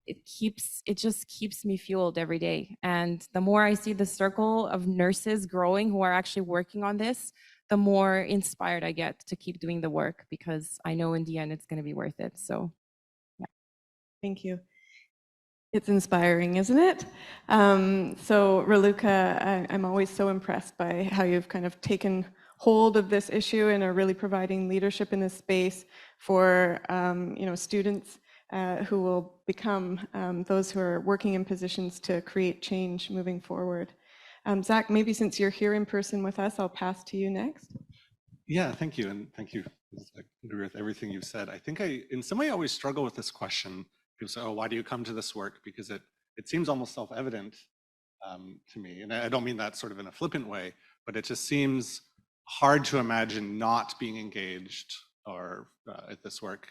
It just keeps me fueled every day. And the more I see the circle of nurses growing who are actually working on this, the more inspired I get to keep doing the work, because I know in the end it's going to be worth it. So, yeah. Thank you. It's inspiring, isn't it? So Raluca, I'm always so impressed by how you've kind of taken hold of this issue and are really providing leadership in this space for students who will become those who are working in positions to create change moving forward. Zach, maybe since you're here in person with us, I'll pass to you next. Yeah, thank you. And thank you. I agree with everything you've said. I think in some way, I always struggle with this question. People say, oh, why do you come to this work? Because it seems almost self-evident to me. And I don't mean that sort of in a flippant way, but it just seems hard to imagine not being engaged or at this work.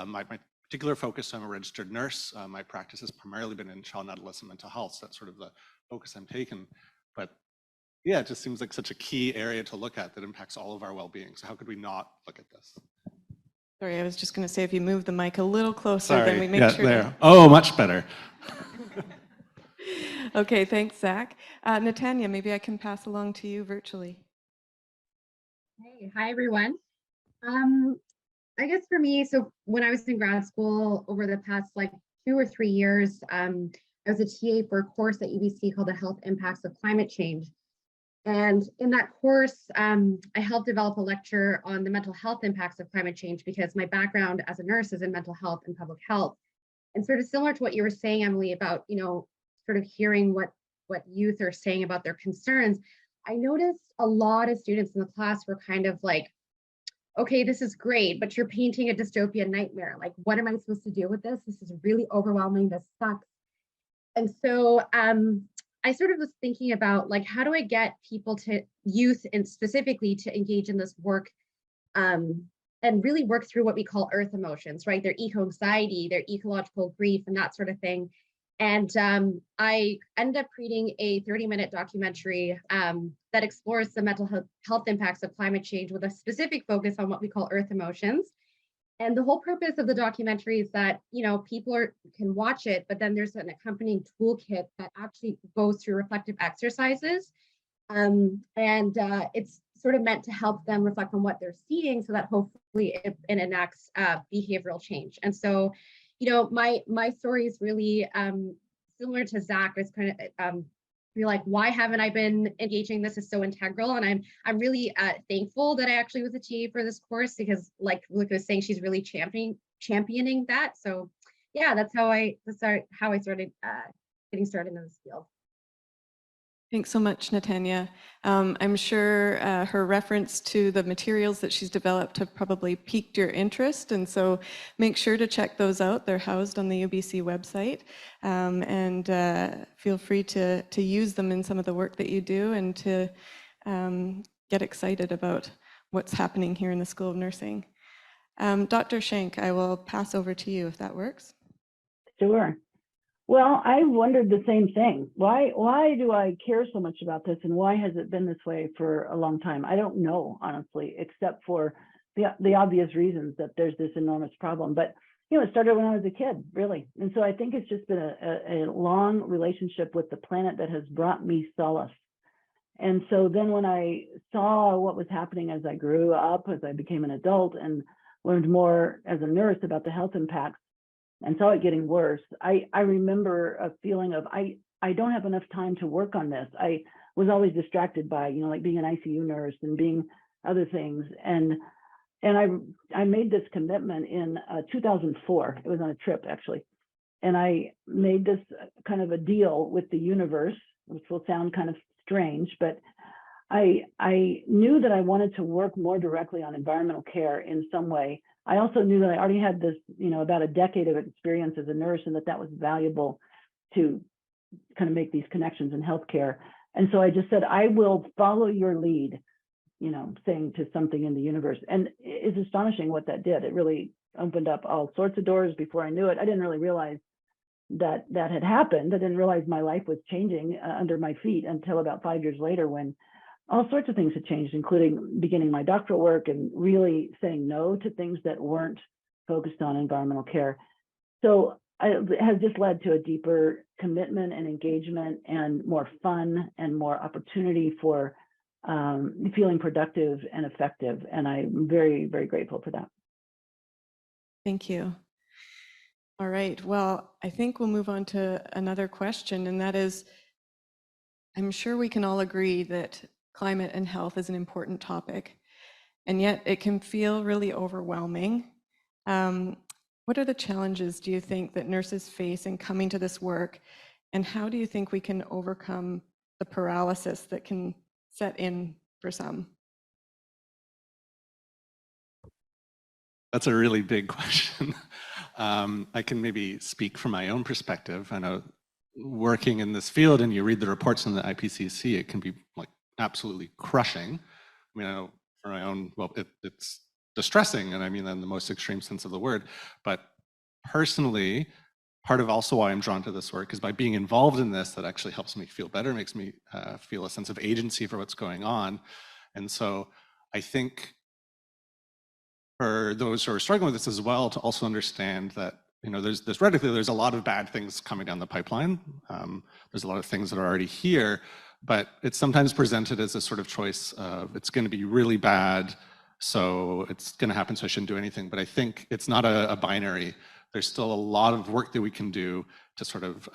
My particular focus, I'm a registered nurse. My practice has primarily been in child and adolescent mental health. So that's sort of the focus I'm taking. But yeah, it just seems like such a key area to look at that impacts all of our well-being. So how could we not look at this? Sorry, I was just going to say, if you move the mic a little closer, then we make sure. There. Oh, much better. Okay, thanks, Zach. Natanya, maybe I can pass along to you virtually. Hey, hi, everyone. I guess for me, so when I was in grad school over the past 2 or 3 years, I was a TA for a course at UBC called The Health Impacts of Climate Change. And in that course, I helped develop a lecture on the mental health impacts of climate change, because my background as a nurse is in mental health and public health. And sort of similar to what you were saying, Emily, about, sort of hearing what youth are saying about their concerns, I noticed a lot of students in the class were kind of like, okay, this is great, but you're painting a dystopian nightmare. Like, what am I supposed to do with this? This is really overwhelming. This sucks. And so I sort of was thinking about, how do I get people youth and specifically to engage in this work and really work through what we call earth emotions, right? Their eco-anxiety, their ecological grief, and that sort of thing. And I ended up creating a 30-minute documentary that explores the mental health impacts of climate change with a specific focus on what we call earth emotions. And the whole purpose of the documentary is that, people can watch it, but then there's an accompanying toolkit that actually goes through reflective exercises. It's sort of meant to help them reflect on what they're seeing, so that hopefully it enacts behavioral change. And so, my story is really similar to Zach. It's kind of you're like, why haven't I been engaging? This is so integral. And I'm really thankful that I actually was a TA for this course, because like Luca was saying, she's really championing that. So yeah, that's how I started getting started in this field. Thanks so much, Natanya. I'm sure her reference to the materials that she's developed have probably piqued your interest, and so make sure to check those out. They're housed on the UBC website, and feel free to use them in some of the work that you do, and to get excited about what's happening here in the School of Nursing. Dr. Shenk, I will pass over to you if that works. Sure. Well, I wondered the same thing. Why do I care so much about this, and why has it been this way for a long time? I don't know, honestly, except for the obvious reasons that there's this enormous problem. But it started when I was a kid, really. And so I think it's just been a long relationship with the planet that has brought me solace. And so then when I saw what was happening as I grew up, as I became an adult, and learned more as a nurse about the health impacts, and saw it getting worse, I remember a feeling of, I don't have enough time to work on this. I was always distracted by, like being an ICU nurse and being other things. And I made this commitment in 2004. It was on a trip, actually. And I made this kind of a deal with the universe, which will sound kind of strange, but I knew that I wanted to work more directly on environmental care in some way. I also knew that I already had this, about a decade of experience as a nurse, and that was valuable to kind of make these connections in healthcare. And so I just said, I will follow your lead, saying to something in the universe. And it's astonishing what that did. It really opened up all sorts of doors before I knew it. I didn't really realize that had happened. I didn't realize my life was changing under my feet until about 5 years later, when all sorts of things had changed, including beginning my doctoral work and really saying no to things that weren't focused on environmental care. So it has just led to a deeper commitment and engagement and more fun and more opportunity for feeling productive and effective. And I'm very, very grateful for that. Thank you. All right, well, I think we'll move on to another question, and that is, I'm sure we can all agree that climate and health is an important topic, and yet it can feel really overwhelming. What are the challenges, do you think, that nurses face in coming to this work, and how do you think we can overcome the paralysis that can set in for some? That's a really big question. I can maybe speak from my own perspective. I know working in this field, and you read the reports in the IPCC, it can be like absolutely crushing. I mean, I know for my own, well, it's distressing, and I mean that in the most extreme sense of the word. But personally, part of also why I'm drawn to this work is by being involved in this, that actually helps me feel better, makes me feel a sense of agency for what's going on. And so I think for those who are struggling with this as well, to also understand that, there's theoretically, there's a lot of bad things coming down the pipeline. There's a lot of things that are already here, but it's sometimes presented as a sort of choice of, it's going to be really bad, so it's going to happen, so I shouldn't do anything. But I think it's not a binary. There's still a lot of work that we can do to sort of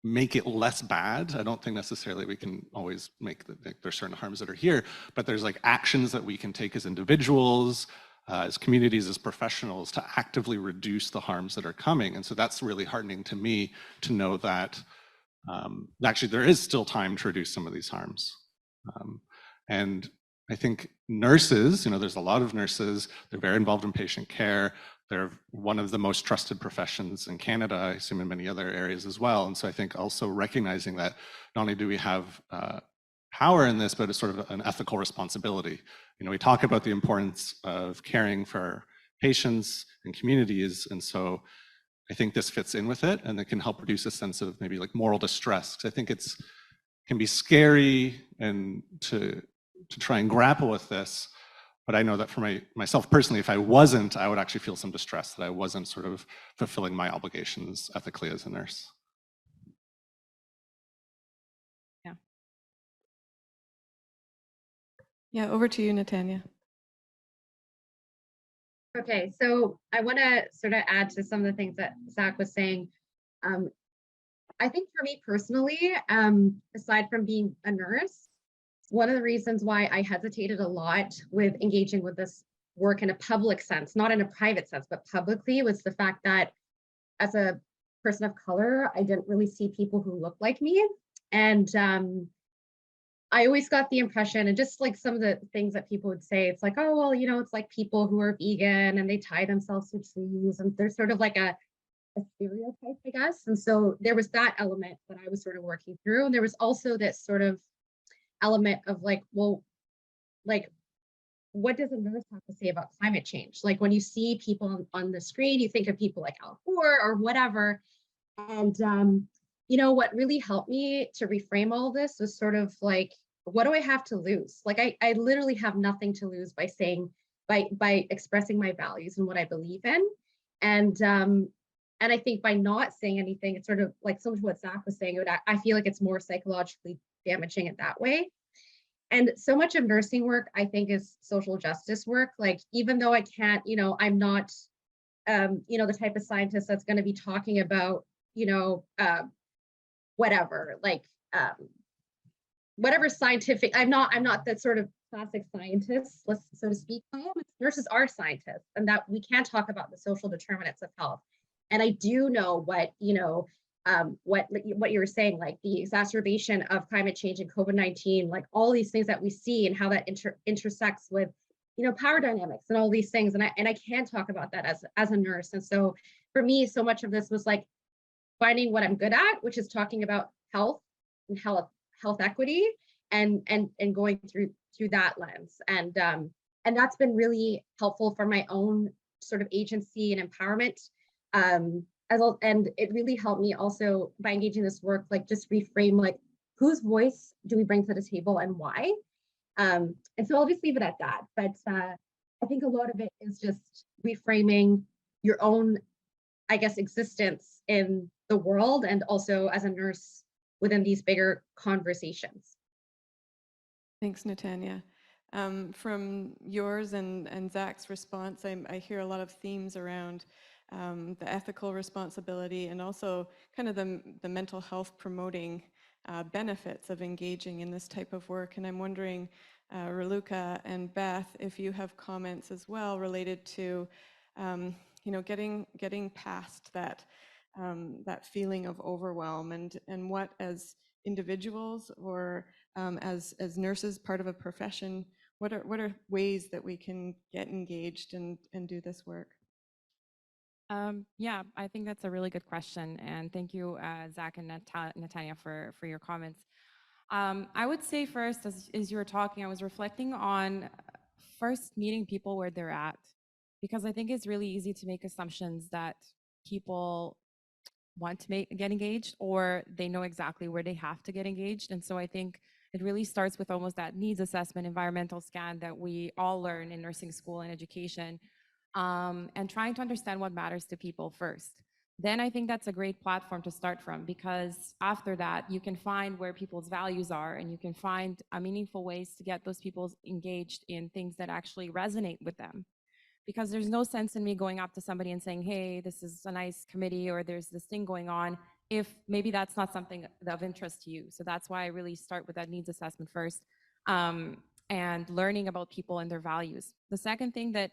make it less bad. I don't think necessarily we can always make there's certain harms that are here, but there's like actions that we can take as individuals, as communities, as professionals, to actively reduce the harms that are coming. And so that's really heartening to me to know that actually there is still time to reduce some of these harms. And I think nurses, there's a lot of nurses, they're very involved in patient care. They're one of the most trusted professions in Canada, I assume in many other areas as well. And so I think also recognizing that not only do we have power in this, but it's sort of an ethical responsibility. We talk about the importance of caring for patients and communities. And so I think this fits in with it, and it can help reduce a sense of maybe like moral distress. Because I think it can be scary and to try and grapple with this. But I know that for myself personally, if I wasn't, I would actually feel some distress that I wasn't sort of fulfilling my obligations ethically as a nurse. Yeah. Yeah, over to you, Natanya. Okay, so I want to sort of add to some of the things that Zach was saying. I think for me personally, aside from being a nurse, one of the reasons why I hesitated a lot with engaging with this work in a public sense, not in a private sense, but publicly, was the fact that as a person of color, I didn't really see people who looked like me. And I always got the impression, and just like some of the things that people would say, it's like, oh, well, it's like people who are vegan and they tie themselves to trees, and there's sort of like a stereotype, I guess. And so there was that element that I was sort of working through. And there was also this sort of element of like, well, like, what does a nurse have to say about climate change? Like when you see people on the screen, you think of people like Al Gore or whatever. And, what really helped me to reframe all this was sort of like, what do I have to lose? Like, I literally have nothing to lose by saying, by expressing my values and what I believe in. And I think by not saying anything, it's sort of like so much what Zach was saying, I feel like it's more psychologically damaging it that way. And so much of nursing work, I think, is social justice work. Like, even though I can't, I'm not, the type of scientist that's going to be talking about, whatever, like, whatever scientific, I'm not that sort of classic scientist, so to speak. Nurses are scientists, and that we can talk about the social determinants of health. And I do know what, what you were saying, like the exacerbation of climate change and COVID-19, like all these things that we see and how that intersects with, power dynamics and all these things. And I can talk about that as a nurse. And so for me, so much of this was like finding what I'm good at, which is talking about health and health equity and going through that lens. And that's been really helpful for my own sort of agency and empowerment. And it really helped me also by engaging this work, like just reframe, like whose voice do we bring to the table and why? And so I'll just leave it at that. But I think a lot of it is just reframing your own, I guess, existence in the world and also as a nurse within these bigger conversations. Thanks, Natanya. From yours and Zach's response, I hear a lot of themes around the ethical responsibility and also kind of the mental health promoting benefits of engaging in this type of work. And I'm wondering, Raluca and Beth, if you have comments as well related to, getting past that feeling of overwhelm and what, as individuals or as nurses, part of a profession, what are ways that we can get engaged and do this work? Yeah, I think that's a really good question. And thank you, Zach and Natanya, for your comments. I would say first, as you were talking, I was reflecting on first meeting people where they're at, because I think it's really easy to make assumptions that people want to get engaged or they know exactly where they have to get engaged. And so I think it really starts with almost that needs assessment, environmental scan that we all learn in nursing school and education. And trying to understand what matters to people first. Then I think that's a great platform to start from, because after that, you can find where people's values are and you can find meaningful ways to get those people engaged in things that actually resonate with them. Because there's no sense in me going up to somebody and saying, hey, this is a nice committee or there's this thing going on, if maybe that's not something of interest to you. So that's why I really start with that needs assessment first, and learning about people and their values. The second thing that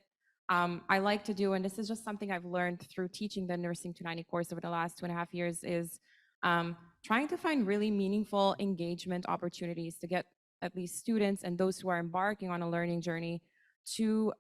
I like to do, and this is just something I've learned through teaching the Nursing 290 course over the last 2.5 years, is trying to find really meaningful engagement opportunities to get at least students and those who are embarking on a learning journey to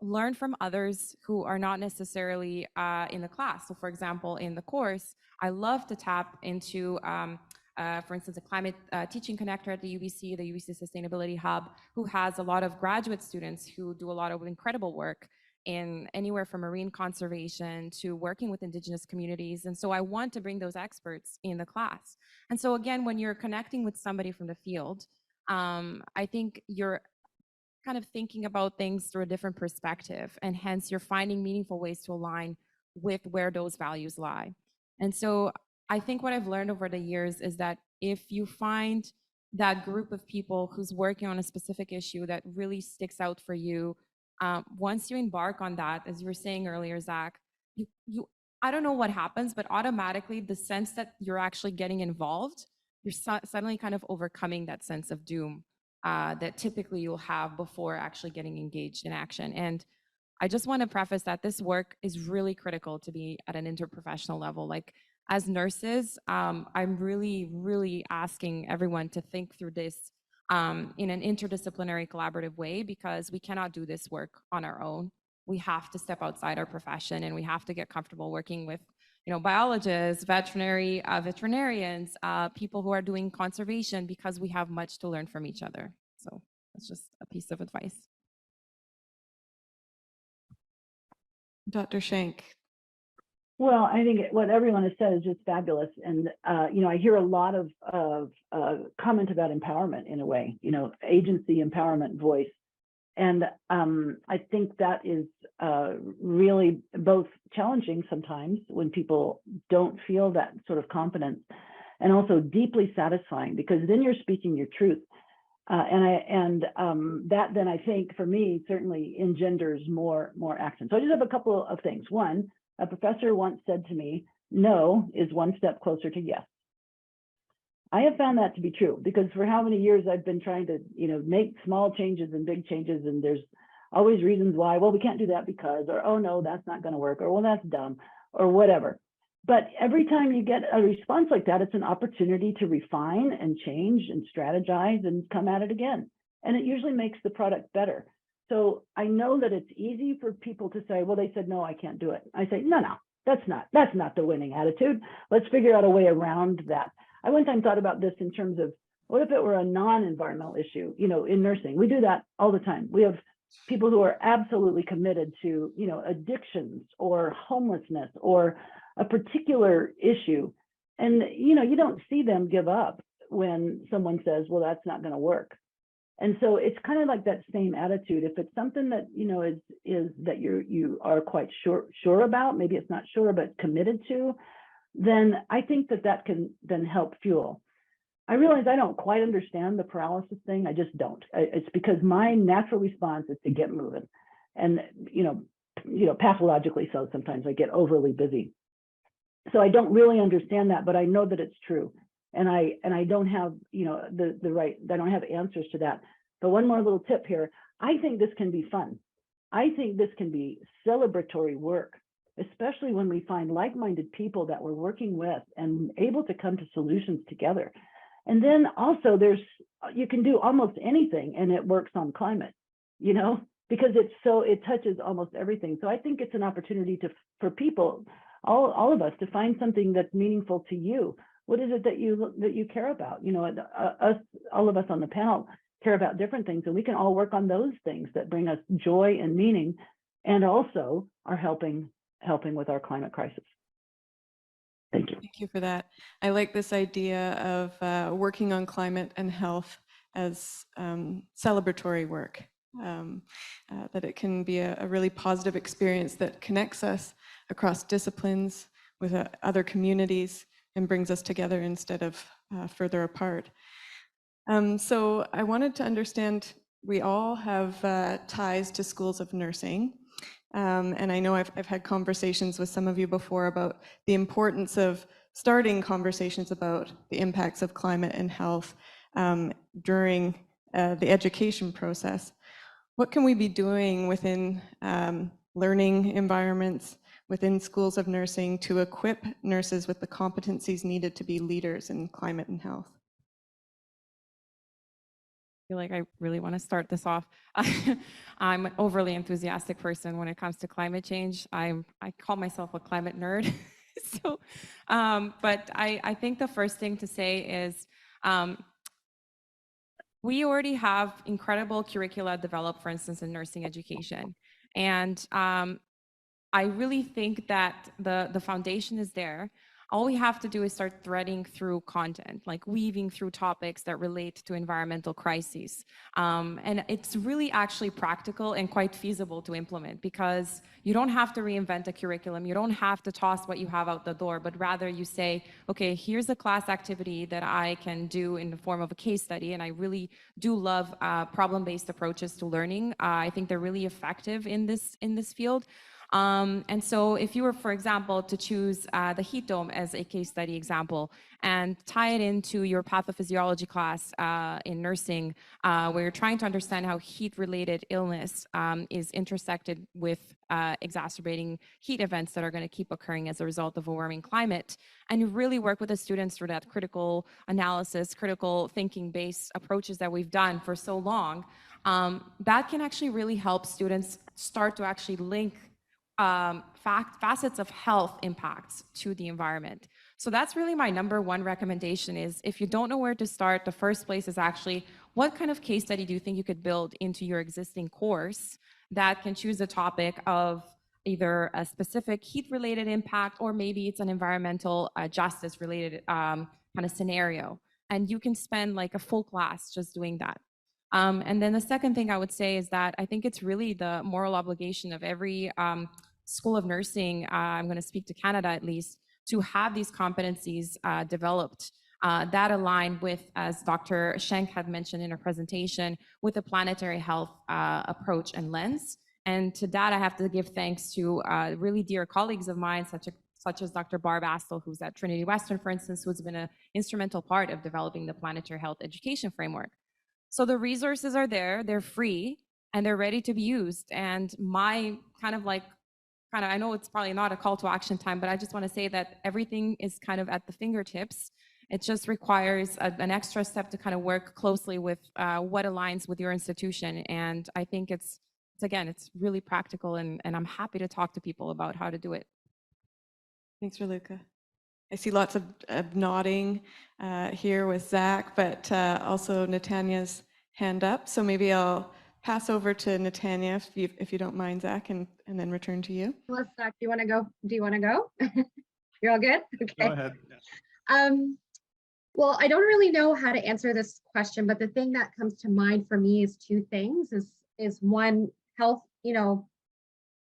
learn from others who are not necessarily in the class. So for example, in the course, I love to tap into, for instance, a climate teaching connector at the UBC Sustainability Hub, who has a lot of graduate students who do a lot of incredible work in anywhere from marine conservation to working with Indigenous communities. And so I want to bring those experts in the class. And so again, when you're connecting with somebody from the field, I think you're kind of thinking about things through a different perspective, and hence you're finding meaningful ways to align with where those values lie. And so I think what I've learned over the years is that if you find that group of people who's working on a specific issue that really sticks out for you, once you embark on that, as you were saying earlier, Zach, I don't know what happens, but automatically the sense that you're actually getting involved, you're suddenly kind of overcoming that sense of doom that typically you'll have before actually getting engaged in action. And I just want to preface that this work is really critical to be at an interprofessional level. Like as nurses, I'm really, really asking everyone to think through this in an interdisciplinary collaborative way, because we cannot do this work on our own. We have to step outside our profession and we have to get comfortable working with biologists, veterinarians, people who are doing conservation, because we have much to learn from each other. So that's just a piece of advice. Dr. Shenk. Well, I think what everyone has said is just fabulous. And, I hear a lot of comment about empowerment in a way, agency, empowerment, voice. And I think that is really both challenging sometimes when people don't feel that sort of confidence, and also deeply satisfying, because then you're speaking your truth. That then I think for me certainly engenders more action. So I just have a couple of things. One, a professor once said to me, no is one step closer to yes. I have found that to be true, because for how many years I've been trying to, make small changes and big changes, and there's always reasons why, well, we can't do that because, or, oh no, that's not going to work, or well, that's dumb, or whatever. But every time you get a response like that, it's an opportunity to refine and change and strategize and come at it again. And it usually makes the product better. So I know that it's easy for people to say, well, they said, no, I can't do it. I say, no, that's not the winning attitude. Let's figure out a way around that. I one time thought about this in terms of, what if it were a non-environmental issue, in nursing? We do that all the time. We have people who are absolutely committed to, addictions or homelessness or a particular issue. And, you don't see them give up when someone says, well, that's not going to work. And so it's kind of like that same attitude. If it's something that, is that you are quite sure about, maybe it's not sure, but committed to, then I think that can then help fuel. I realize I don't quite understand the paralysis thing. I just don't. It's because my natural response is to get moving. And, pathologically so, sometimes I get overly busy. So I don't really understand that, but I know that it's true. And I don't have, the right, I don't have answers to that. But one more little tip here. I think this can be fun. I think this can be celebratory work, especially when we find like-minded people that we're working with and able to come to solutions together. And then also you can do almost anything and it works on climate, because it touches almost everything. So I think it's an opportunity for people, all of us, to find something that's meaningful to you. What is it that you care about? All of us on the panel care about different things, and we can all work on those things that bring us joy and meaning, and also are helping with our climate crisis. Thank you. Thank you for that. I like this idea of working on climate and health as celebratory work, that it can be a really positive experience that connects us across disciplines with other communities and brings us together instead of further apart. So I wanted to understand, we all have ties to schools of nursing. And I know I've had conversations with some of you before about the importance of starting conversations about the impacts of climate and health during the education process. What can we be doing within learning environments, within schools of nursing, to equip nurses with the competencies needed to be leaders in climate and health? Feel like I really want to start this off. I'm an overly enthusiastic person when it comes to climate change. I call myself a climate nerd. So, but I think the first thing to say is we already have incredible curricula developed, for instance, in nursing education. And I really think that the foundation is there. All we have to do is start threading through content, like weaving through topics that relate to environmental crises. And it's really actually practical and quite feasible to implement, because you don't have to reinvent a curriculum. You don't have to toss what you have out the door, but rather you say, okay, here's a class activity that I can do in the form of a case study. And I really do love problem-based approaches to learning. I think they're really effective in this field. And so if you were, for example, to choose the heat dome as a case study example and tie it into your pathophysiology class in nursing, where you're trying to understand how heat-related illness is intersected with exacerbating heat events that are going to keep occurring as a result of a warming climate, and you really work with the students through that critical analysis, critical thinking-based approaches that we've done for so long, that can actually really help students start to actually link facets of health impacts to the environment. So that's really my number one recommendation is, if you don't know where to start, the first place is actually, what kind of case study do you think you could build into your existing course that can choose a topic of either a specific heat-related impact, or maybe it's an environmental justice-related kind of scenario. And you can spend like a full class just doing that. And then the second thing I would say is that I think it's really the moral obligation of every School of Nursing, I'm going to speak to Canada at least, to have these competencies developed that align with, as Dr. Shenk had mentioned in her presentation, with a planetary health approach and lens. And to that, I have to give thanks to really dear colleagues of mine, such as Dr. Barb Astle, who's at Trinity Western, for instance, who's been an instrumental part of developing the planetary health education framework. So the resources are there, they're free, and they're ready to be used. And my kind of like kind of, I know it's probably not a call to action time, but I just want to say that everything is kind of at the fingertips. It just requires an extra step to kind of work closely with what aligns with your institution. And I think it's again, it's really practical, and I'm happy to talk to people about how to do it. Thanks, Raluca. I see lots of nodding here with Zach, but also Natania's hand up. So maybe I'll pass over to Natania if you don't mind, Zach, and then return to you. Well, Zach, do you want to go? Do you want to go? You're all good? Okay. Go ahead. Well, I don't really know how to answer this question, but the thing that comes to mind for me is two things. Is one, health. You know,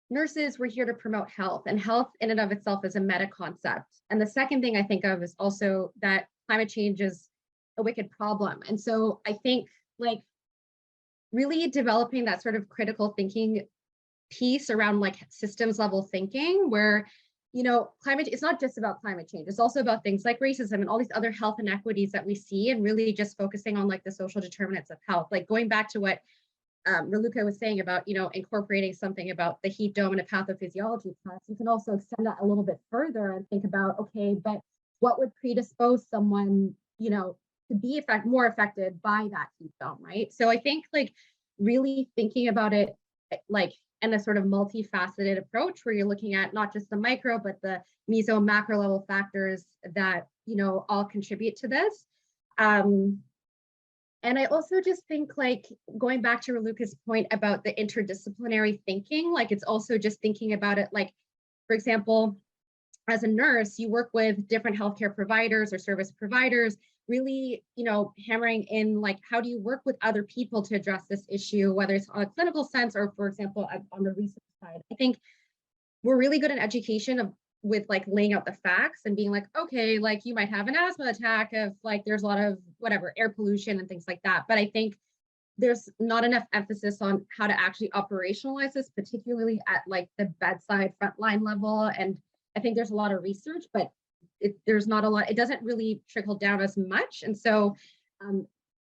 nurses, we're here to promote health, and health in and of itself is a meta concept. And the second thing I think of is also that climate change is a wicked problem. And so I think like really developing that sort of critical thinking piece around like systems level thinking where, you know, climate, it's not just about climate change. It's also about things like racism and all these other health inequities that we see, and really just focusing on like the social determinants of health. Like going back to what Raluca was saying about, you know, incorporating something about the heat dome in a pathophysiology class, you can also extend that a little bit further and think about, okay, but what would predispose someone, you know, to be more affected by that heat dome, right? So I think like really thinking about it like in a sort of multifaceted approach where you're looking at not just the micro, but the meso macro level factors that, you know, all contribute to this. And I also just think like going back to Raluca's point about the interdisciplinary thinking, like it's also just thinking about it like, for example, as a nurse, you work with different healthcare providers or service providers, really, you know, hammering in like, how do you work with other people to address this issue, whether it's on a clinical sense or, for example, on the research side. I think we're really good in education with like laying out the facts and being like, okay, like you might have an asthma attack if like there's a lot of whatever air pollution and things like that. But I think there's not enough emphasis on how to actually operationalize this, particularly at like the bedside frontline level. And I think there's a lot of research, but there's not a lot, it doesn't really trickle down as much. And so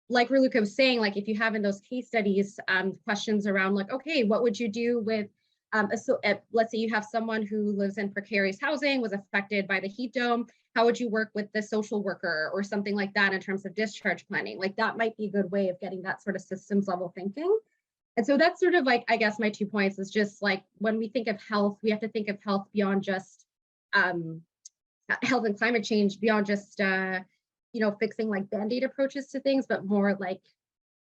like Raluca was saying, like if you have in those case studies, questions around like, okay, what would you do with, let's say you have someone who lives in precarious housing, was affected by the heat dome, how would you work with the social worker or something like that in terms of discharge planning? Like that might be a good way of getting that sort of systems level thinking. And so that's sort of like, I guess my 2 points is just like, when we think of health, we have to think of health beyond just health and climate change, beyond just, you know, fixing like Band-Aid approaches to things, but more like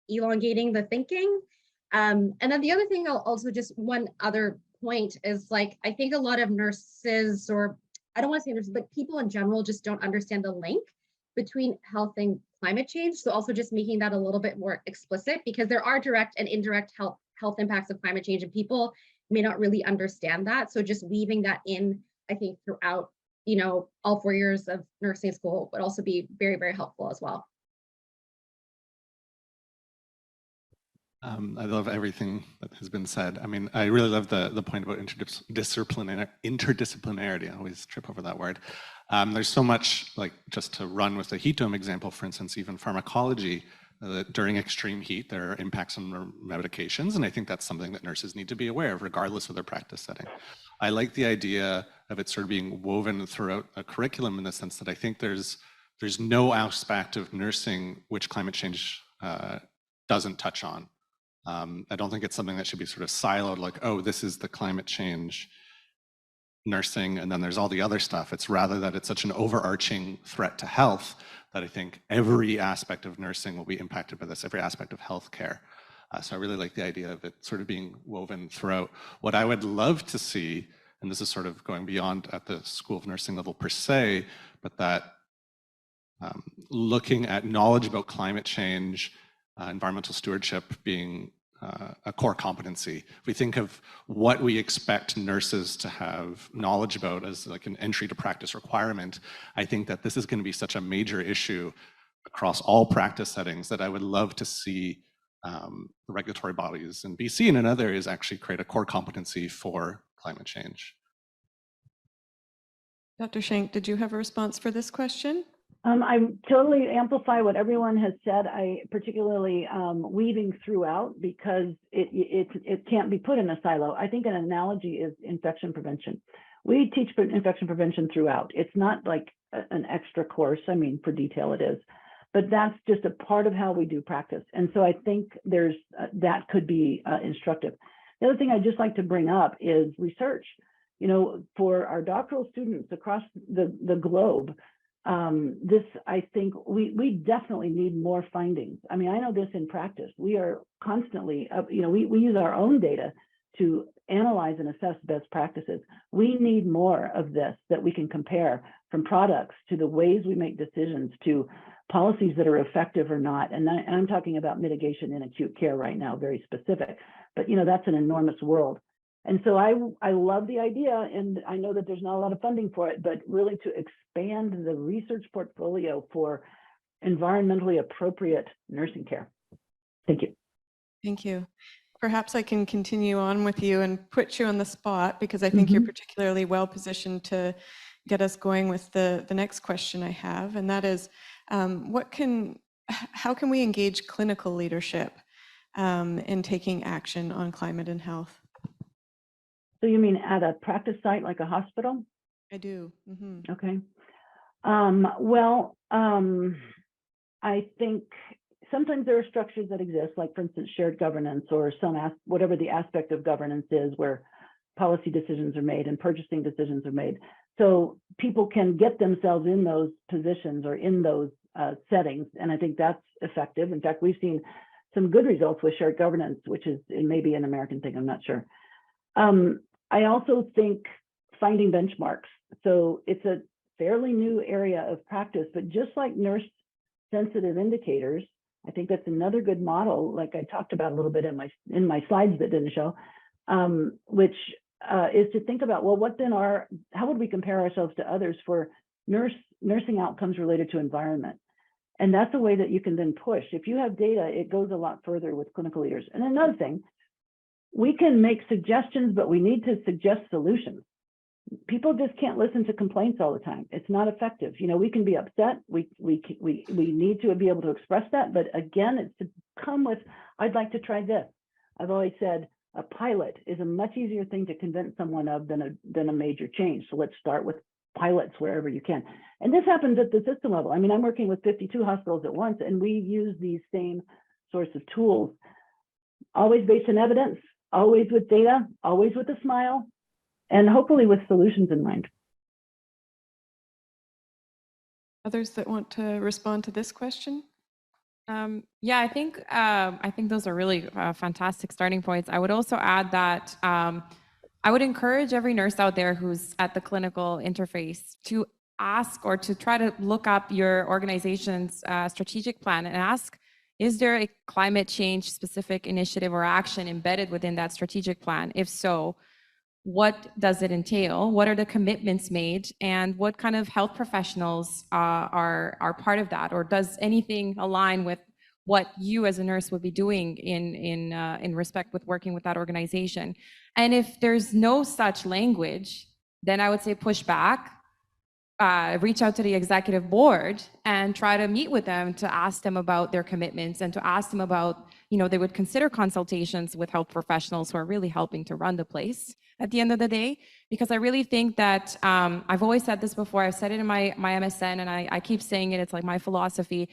elongating the thinking. And then the other thing, I'll also just one other point is like, I think a lot of nurses, or I don't want to say nurses, but people in general just don't understand the link between health and climate change. So also just making that a little bit more explicit, because there are direct and indirect health impacts of climate change, and people may not really understand that. So just weaving that in, I think throughout, you know, all 4 years of nursing school would also be very, very helpful as well. I love everything that has been said. I mean, I really love the point about interdisciplinarity. I always trip over that word. There's so much, like just to run with the heat dome example, for instance, even pharmacology, during extreme heat, there are impacts on medications. And I think that's something that nurses need to be aware of, regardless of their practice setting. I like the idea of it sort of being woven throughout a curriculum, in the sense that I think there's no aspect of nursing which climate change doesn't touch on. I don't think it's something that should be sort of siloed, like, oh, this is the climate change nursing, and then there's all the other stuff. It's rather that it's such an overarching threat to health that I think every aspect of nursing will be impacted by this, every aspect of healthcare. So I really like the idea of it sort of being woven throughout. What I would love to see, and this is sort of going beyond at the School of Nursing level per se, but that looking at knowledge about climate change, environmental stewardship being a core competency. If we think of what we expect nurses to have knowledge about as like an entry to practice requirement, I think that this is going to be such a major issue across all practice settings that I would love to see the regulatory bodies in BC and in other areas actually create a core competency for climate change. Dr. Shenk, did you have a response for this question? I totally amplify what everyone has said. I particularly weaving throughout because it can't be put in a silo. I think an analogy is infection prevention. We teach infection prevention throughout. It's not like an extra course. I mean, for detail it is, but that's just a part of how we do practice. And so I think there's that could be instructive. The other thing I'd just like to bring up is research. You know, for our doctoral students across the globe, this, I think we definitely need more findings. I mean, I know this in practice. We are constantly, you know, we use our own data to analyze and assess best practices. We need more of this that we can compare, from products to the ways we make decisions to policies that are effective or not. And I'm talking about mitigation in acute care right now, very specific, but you know, that's an enormous world. And so I love the idea, and I know that there's not a lot of funding for it, but really to expand the research portfolio for environmentally appropriate nursing care. Thank you. Thank you. Perhaps I can continue on with you and put you on the spot, because I think you're particularly well positioned to get us going with the next question I have, and that is, how can we engage clinical leadership in taking action on climate and health? So you mean at a practice site like a hospital? I do. Okay. I think sometimes there are structures that exist, like for instance, shared governance, or whatever the aspect of governance is, where policy decisions are made and purchasing decisions are made. So people can get themselves in those positions or in those settings, and I think that's effective. In fact, we've seen some good results with shared governance, which is maybe an American thing, I'm not sure. I also think finding benchmarks. So it's a fairly new area of practice, but just like nurse sensitive indicators, I think that's another good model, like I talked about a little bit in my slides that didn't show, which is to think about, well, how would we compare ourselves to others for nursing outcomes related to environment? And that's a way that you can then push. If you have data, it goes a lot further with clinical leaders. And another thing, we can make suggestions, but we need to suggest solutions. People just can't listen to complaints all the time. It's not effective. You know, we can be upset. We need to be able to express that. But again, it's to come with, I'd like to try this. I've always said a pilot is a much easier thing to convince someone of than a major change. So let's start with pilots wherever you can. And this happens at the system level. I mean, I'm working with 52 hospitals at once, and we use these same sorts of tools, always based on evidence, always with data, always with a smile, and hopefully with solutions in mind. Others that want to respond to this question? Yeah, I think those are really fantastic starting points. I would also add that I would encourage every nurse out there who's at the clinical interface to ask, or to try to look up your organization's strategic plan and ask, is there a climate change specific initiative or action embedded within that strategic plan? If so, what does it entail? What are the commitments made? And what kind of health professionals are part of that? Or does anything align with what you as a nurse would be doing in respect with working with that organization? And if there's no such language, then I would say push back, reach out to the executive board and try to meet with them to ask them about their commitments, and to ask them about, you know, they would consider consultations with health professionals who are really helping to run the place at the end of the day. Because I really think that, I've always said this before, I've said it in my MSN, and I keep saying it, it's like my philosophy,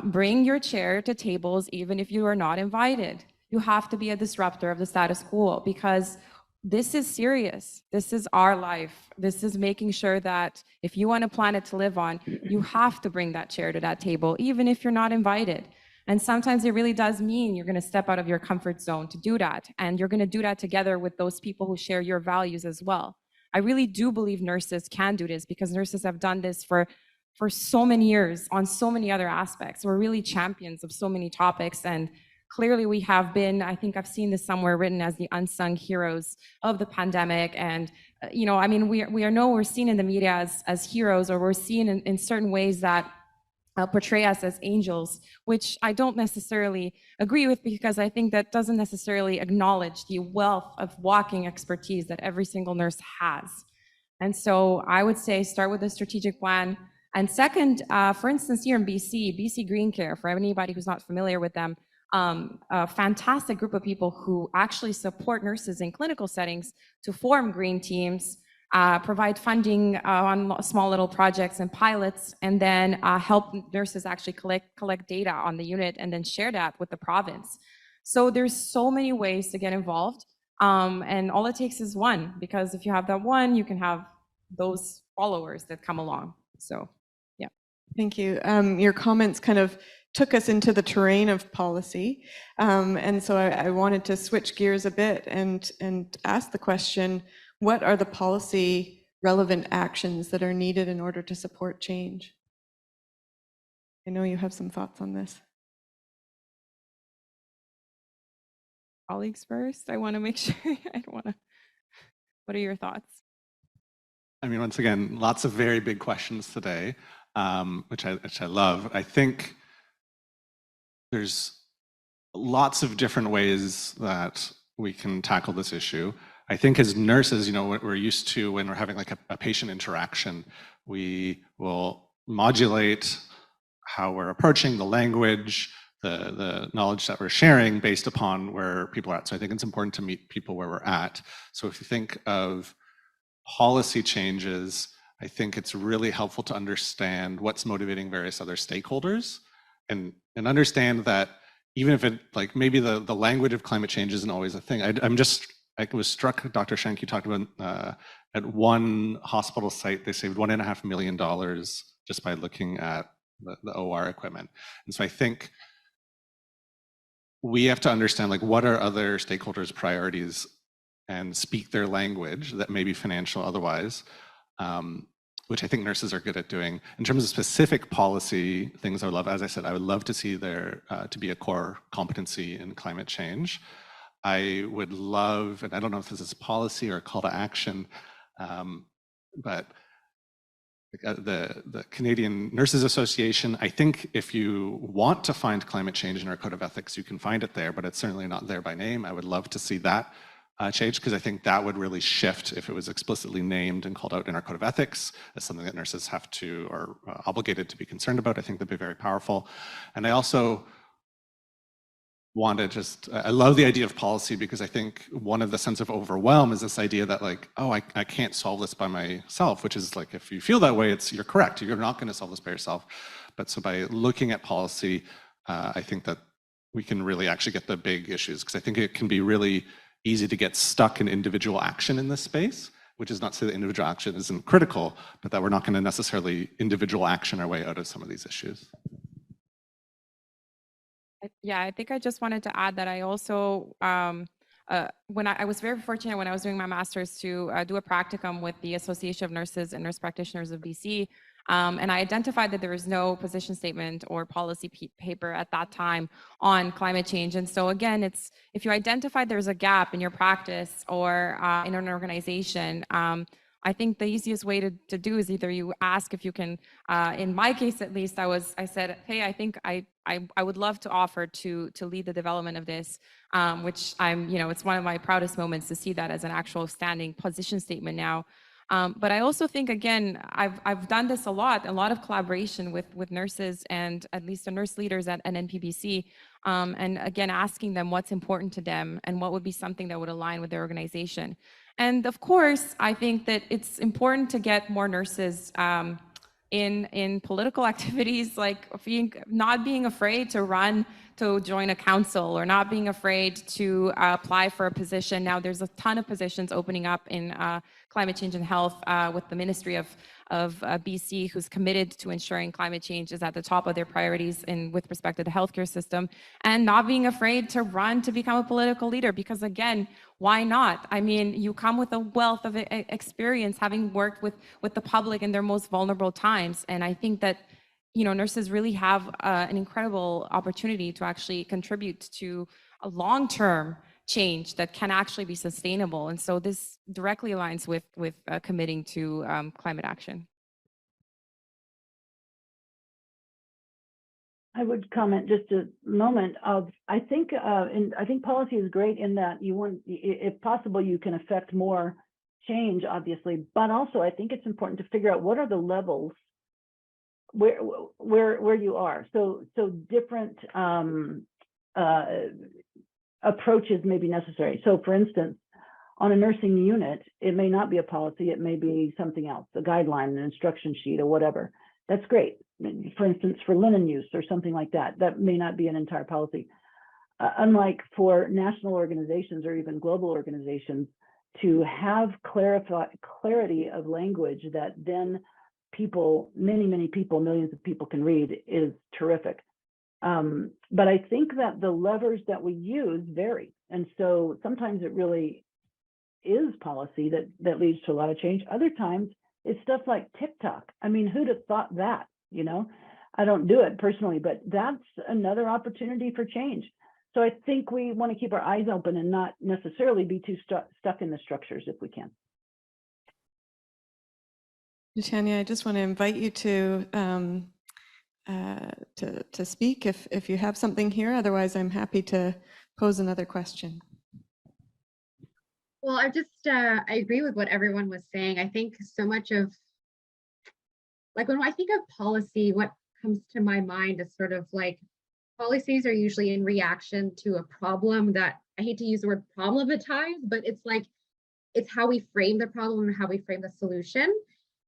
bring your chair to tables even if you are not invited. You have to be a disruptor of the status quo, because this is serious. This is our life. This is making sure that if you want a planet to live on, you have to bring that chair to that table, even if you're not invited. And sometimes it really does mean you're going to step out of your comfort zone to do that. And you're going to do that together with those people who share your values as well. I really do believe nurses can do this, because nurses have done this for so many years on so many other aspects. We're really champions of so many topics, and clearly we have been, I think I've seen this somewhere written as the unsung heroes of the pandemic. And, you know, I mean, we're seen in the media as heroes, or we're seen in certain ways that portray us as angels, which I don't necessarily agree with, because I think that doesn't necessarily acknowledge the wealth of walking expertise that every single nurse has. And so I would say start with a strategic plan, And second, for instance, here in BC Green Care, for anybody who's not familiar with them, a fantastic group of people who actually support nurses in clinical settings to form green teams, provide funding on small little projects and pilots, and then help nurses actually collect data on the unit and then share that with the province. So there's so many ways to get involved. And all it takes is one, because if you have that one, you can have those followers that come along. So, yeah. Thank you. Your comments kind of took us into the terrain of policy. And so I wanted to switch gears a bit and ask the question, what are the policy relevant actions that are needed in order to support change? I know you have some thoughts on this. Colleagues first, I want to make sure, I don't want to, what are your thoughts? I mean, once again, lots of very big questions today, which I love. I think there's lots of different ways that we can tackle this issue. I think as nurses, you know, what we're used to when we're having like a patient interaction, we will modulate how we're approaching the language, the knowledge that we're sharing based upon where people are at. So I think it's important to meet people where we're at. So if you think of policy changes, I think it's really helpful to understand what's motivating various other stakeholders and understand that even if it, like maybe the language of climate change isn't always a thing. I was struck, Dr. Shenk, you talked about at one hospital site, they saved $1.5 million just by looking at the OR equipment. And so I think we have to understand like what are other stakeholders' priorities and speak their language that may be financial otherwise, which I think nurses are good at doing. In terms of specific policy things I would love, as I said, I would love to see there to be a core competency in climate change. I would love, and I don't know if this is policy or a call to action, but the Canadian Nurses Association, I think if you want to find climate change in our code of ethics, you can find it there, but it's certainly not there by name. I would love to see that change, because I think that would really shift if it was explicitly named and called out in our code of ethics as something that nurses have to, or obligated to be concerned about. I think that'd be very powerful. And I also want to I love the idea of policy, because I think one of the sense of overwhelm is this idea that like, oh, I can't solve this by myself, which is like, if you feel that way, you're correct. You're not going to solve this by yourself. But so by looking at policy, I think that we can really actually get the big issues, because I think it can be really easy to get stuck in individual action in this space, which is not to say that individual action isn't critical, but that we're not going to necessarily individual action our way out of some of these issues. Yeah, I think I just wanted to add that I also, when I was very fortunate when I was doing my master's to do a practicum with the Association of Nurses and Nurse Practitioners of BC. And I identified that there was no position statement or policy paper at that time on climate change. And so again, it's if you identify there's a gap in your practice or in an organization, I think the easiest way to do is either you ask if you can, in my case at least, I said, hey, I think I would love to offer to lead the development of this, which it's one of my proudest moments to see that as an actual standing position statement now. But I also think, again, I've done this a lot of collaboration with nurses and at least the nurse leaders at NPBC, and again, asking them what's important to them and what would be something that would align with their organization. And of course, I think that it's important to get more nurses in political activities, like not being afraid to run to join a council or not being afraid to apply for a position. Now there's a ton of positions opening up in climate change and health with the Ministry of BC, who's committed to ensuring climate change is at the top of their priorities with respect to the healthcare system, and not being afraid to run to become a political leader, because again, why not? I mean, you come with a wealth of experience having worked with the public in their most vulnerable times. And I think that, nurses really have an incredible opportunity to actually contribute to a long-term change that can actually be sustainable. And so this directly aligns with committing to climate action. I would comment just a moment of, I think policy is great in that if possible, you can affect more change, obviously, but also I think it's important to figure out what are the levels where you are. So different approaches may be necessary. So for instance, on a nursing unit, it may not be a policy, it may be something else, a guideline, an instruction sheet, or whatever. That's great. For instance, for linen use or something like that, that may not be an entire policy. Unlike for national organizations or even global organizations, to have clarity of language that then people, many people, millions of people can read is terrific. But I think that the levers that we use vary. And so sometimes it really is policy that leads to a lot of change. Other times it's stuff like TikTok. I mean, who'd have thought that, you know? I don't do it personally, but that's another opportunity for change. So I think we want to keep our eyes open and not necessarily be too stuck in the structures if we can. Tanya, I just want to invite you to speak if you have something here. Otherwise, I'm happy to pose another question. Well, I agree with what everyone was saying. I think so much of, like, when I think of policy, what comes to my mind is sort of like policies are usually in reaction to a problem that, I hate to use the word problematize, but it's like, it's how we frame the problem and how we frame the solution.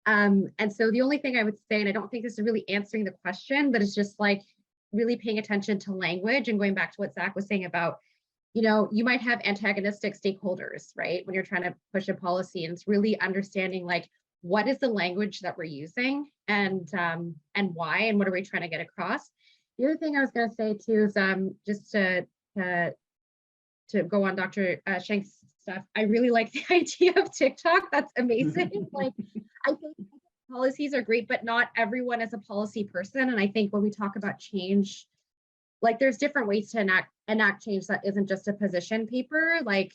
And so the only thing I would say, and I don't think this is really answering the question, but it's just like really paying attention to language and going back to what Zach was saying about, you know, you might have antagonistic stakeholders, right? When you're trying to push a policy, and it's really understanding like, what is the language that we're using and why, and what are we trying to get across? The other thing I was going to say too is just to go on Dr. Shenk's stuff, I really like the idea of TikTok. That's amazing. Like, I think policies are great, but not everyone is a policy person. And I think when we talk about change, like there's different ways to enact change that isn't just a position paper. Like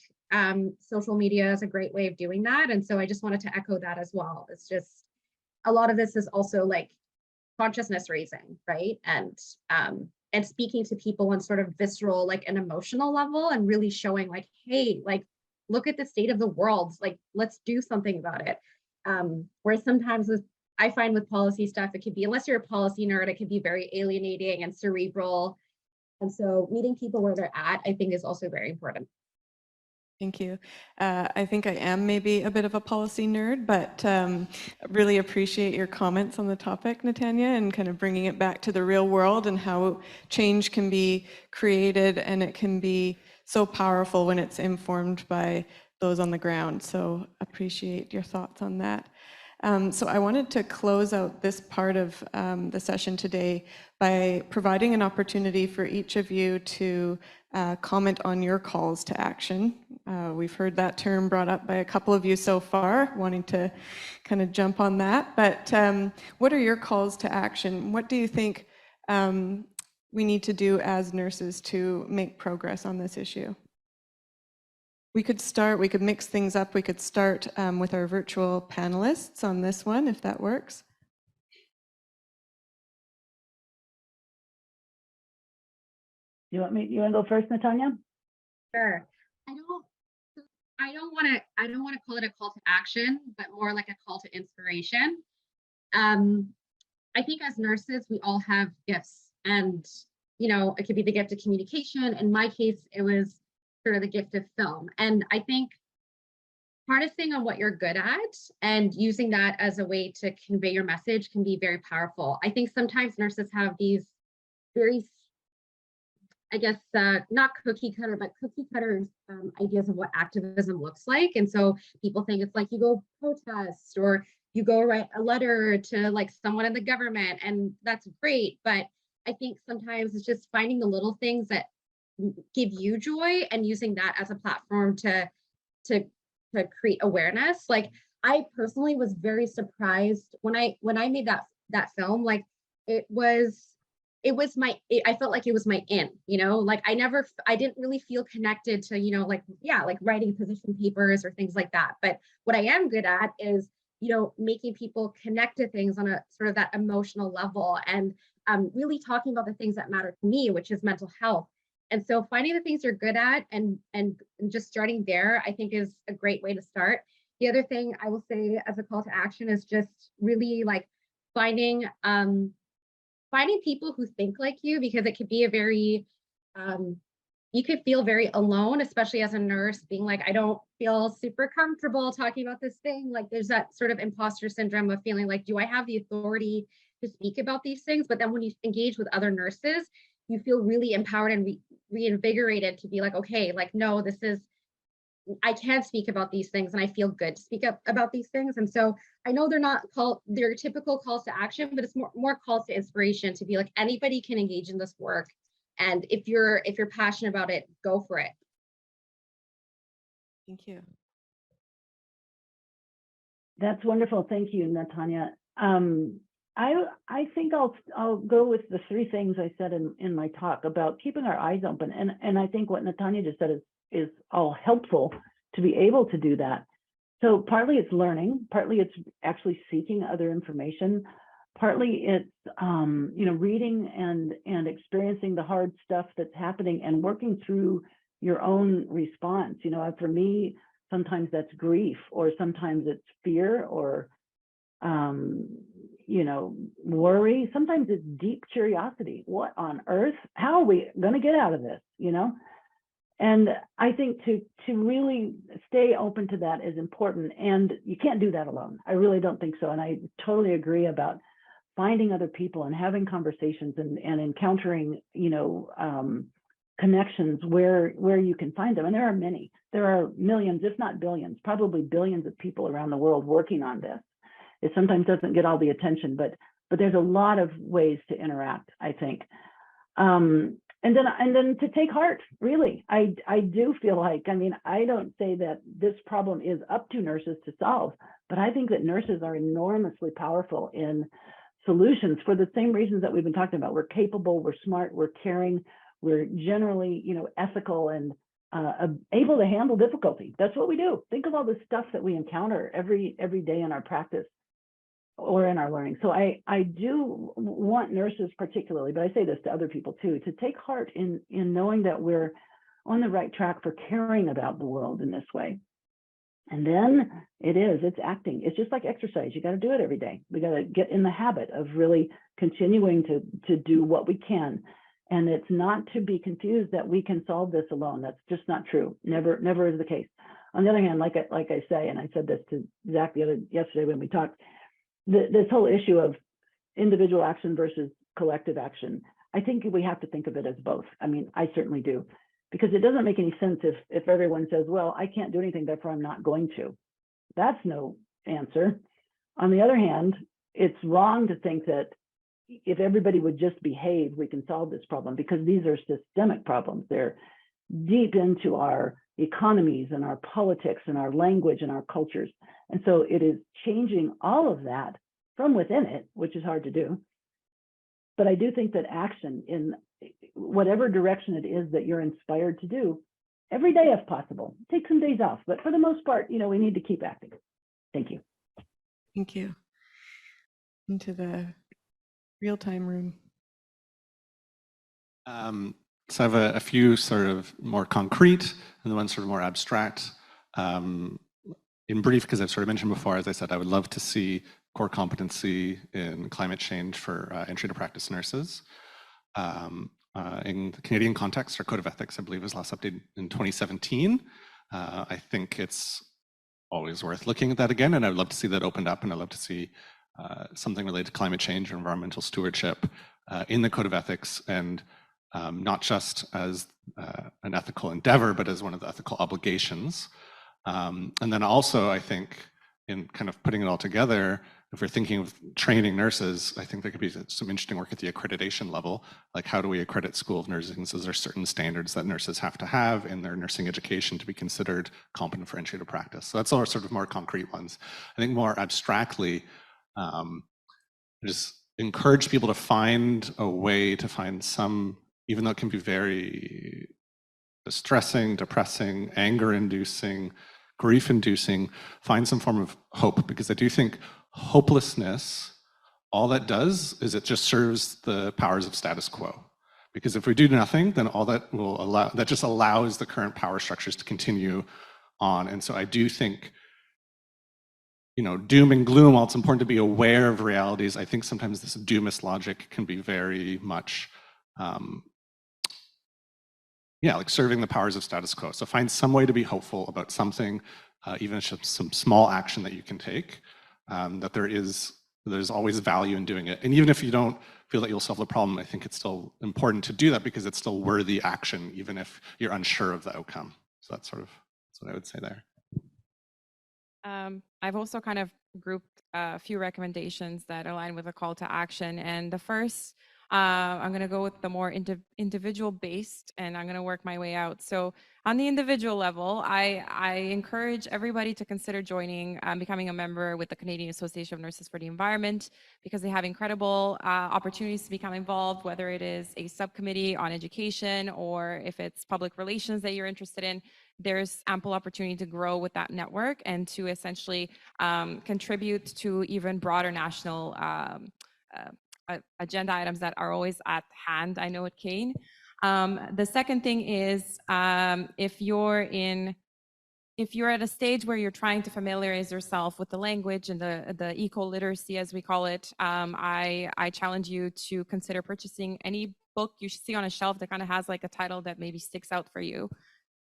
social media is a great way of doing that. And so I just wanted to echo that as well. It's just, a lot of this is also like consciousness raising, right? And speaking to people on sort of visceral, like an emotional level, and really showing like, hey, like, look at the state of the world, like, let's do something about it. Whereas sometimes I find with policy stuff, it could be, unless you're a policy nerd, it could be very alienating and cerebral. And so meeting people where they're at, I think, is also very important. Thank you. I think I am maybe a bit of a policy nerd, but really appreciate your comments on the topic, Natanya, and kind of bringing it back to the real world and how change can be created, and it can be so powerful when it's informed by those on the ground. So appreciate your thoughts on that. So I wanted to close out this part of the session today by providing an opportunity for each of you to comment on your calls to action. We've heard that term brought up by a couple of you so far, wanting to kind of jump on that. But what are your calls to action? What do you think we need to do as nurses to make progress on this issue? We could mix things up. We could start with our virtual panelists on this one, if that works. You want to go first, Natanya? Sure. I don't want to call it a call to action, but more like a call to inspiration. I think as nurses, we all have gifts, and you know, it could be the gift of communication. In my case, it was sort of the gift of film. And I think harnessing on what you're good at and using that as a way to convey your message can be very powerful. I think sometimes nurses have these very, I guess, not cookie cutter, but cookie cutter ideas of what activism looks like. And so people think it's like you go protest or you go write a letter to like someone in the government, and that's great. But I think sometimes it's just finding the little things that give you joy and using that as a platform to create awareness. Like, I personally was very surprised when I made that film. Like, I felt like it was my you know, like I didn't really feel connected to, you know, like, yeah, like writing position papers or things like that. But what I am good at is, you know, making people connect to things on a sort of that emotional level, and really talking about the things that matter to me, which is mental health. And so finding the things you're good at and just starting there, I think, is a great way to start. The other thing I will say as a call to action is just really like finding finding people who think like you, because it could be a very you could feel very alone, especially as a nurse, being like, I don't feel super comfortable talking about this thing. Like there's that sort of imposter syndrome of feeling like, do I have the authority to speak about these things? But then when you engage with other nurses, you feel really empowered and reinvigorated to be like, okay, like, no, this is, I can speak about these things and I feel good to speak up about these things. And so I know they're not called, they're typical calls to action, but it's more calls to inspiration to be like, anybody can engage in this work. And if you're passionate about it, go for it. Thank you. That's wonderful. Thank you, Natanya. I think I'll go with the three things I said in my talk about keeping our eyes open. And I think what Natanya just said is all helpful to be able to do that. So partly it's learning, partly it's actually seeking other information, partly it's reading and experiencing the hard stuff that's happening and working through your own response. For me, sometimes that's grief, or sometimes it's fear, or worry. Sometimes it's deep curiosity. What on earth? How are we going to get out of this? And I think to really stay open to that is important. And you can't do that alone. I really don't think so. And I totally agree about finding other people and having conversations and encountering, connections where you can find them. And there are many. There are millions, if not billions, probably billions of people around the world working on this. It sometimes doesn't get all the attention, but there's a lot of ways to interact, I think. And then to take heart, really. I do feel like, I don't say that this problem is up to nurses to solve, but I think that nurses are enormously powerful in solutions for the same reasons that we've been talking about. We're capable, we're smart, we're caring, we're generally, ethical and able to handle difficulty. That's what we do. Think of all the stuff that we encounter every day in our practice or in our learning. So I do want nurses particularly, but I say this to other people too, to take heart in knowing that we're on the right track for caring about the world in this way. And then it's acting. It's just like exercise. You got to do it every day. We got to get in the habit of really continuing to do what we can. And it's not to be confused that we can solve this alone. That's just not true. Never is the case. On the other hand, like I say, and I said this to Zach yesterday when we talked, this whole issue of individual action versus collective action, I think we have to think of it as both. I certainly do, because it doesn't make any sense if everyone says, well, I can't do anything, therefore I'm not going to. That's no answer. On the other hand, it's wrong to think that if everybody would just behave, we can solve this problem, because these are systemic problems. They're deep into our economies and our politics and our language and our cultures. And so it is changing all of that from within it, which is hard to do. But I do think that action in whatever direction it is that you're inspired to do, every day if possible, take some days off. But for the most part, we need to keep acting. Thank you. Thank you. Into the real-time room. So I have a few sort of more concrete and the ones sort of more abstract. In brief, because I've sort of mentioned before, as I said, I would love to see core competency in climate change for entry to practice nurses. In the Canadian context, our Code of Ethics, I believe, was last updated in 2017. I think it's always worth looking at that again, and I'd love to see that opened up, and I'd love to see something related to climate change or environmental stewardship in the Code of Ethics, and not just as an ethical endeavor, but as one of the ethical obligations. And then also, I think, in kind of putting it all together, if we're thinking of training nurses, I think there could be some interesting work at the accreditation level. Like, how do we accredit School of Nursing? So there are certain standards that nurses have to have in their nursing education to be considered competent for entry to practice. So that's all sort of more concrete ones. I think more abstractly, just encourage people to find a way to find some, even though it can be very distressing, depressing, anger-inducing, grief-inducing, find some form of hope, because I do think hopelessness, all that does is it just serves the powers of status quo. Because if we do nothing, then all that will allow, that just allows the current power structures to continue on. And so I do think doom and gloom, while it's important to be aware of realities, I think sometimes this doomist logic can be very much, like serving the powers of status quo. So find some way to be hopeful about something, even if it's some small action that you can take, that there's always value in doing it. And even if you don't feel that you'll solve the problem, I think it's still important to do that because it's still worthy action, even if you're unsure of the outcome. So that's what I would say there. I've also kind of grouped a few recommendations that align with a call to action. And the first, I'm going to go with the more individual based, and I'm going to work my way out. So on the individual level, I encourage everybody to consider joining, becoming a member with the Canadian Association of Nurses for the Environment, because they have incredible opportunities to become involved, whether it is a subcommittee on education or if it's public relations that you're interested in. There's ample opportunity to grow with that network and to essentially contribute to even broader national agenda items that are always at hand, I know at Kane. The second thing is if you're at a stage where you're trying to familiarize yourself with the language and the eco-literacy, as we call it, I challenge you to consider purchasing any book you see on a shelf that kind of has like a title that maybe sticks out for you.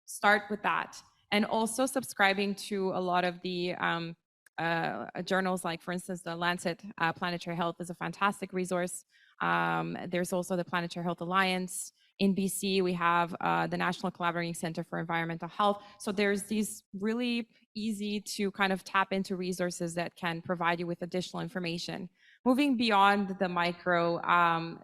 Start with that. And also subscribing to a lot of the journals, like for instance, the Lancet Planetary Health is a fantastic resource. There's also the Planetary Health Alliance. In BC, we have the National Collaborating Center for Environmental Health. So there's these really easy to kind of tap into resources that can provide you with additional information. Moving beyond the micro,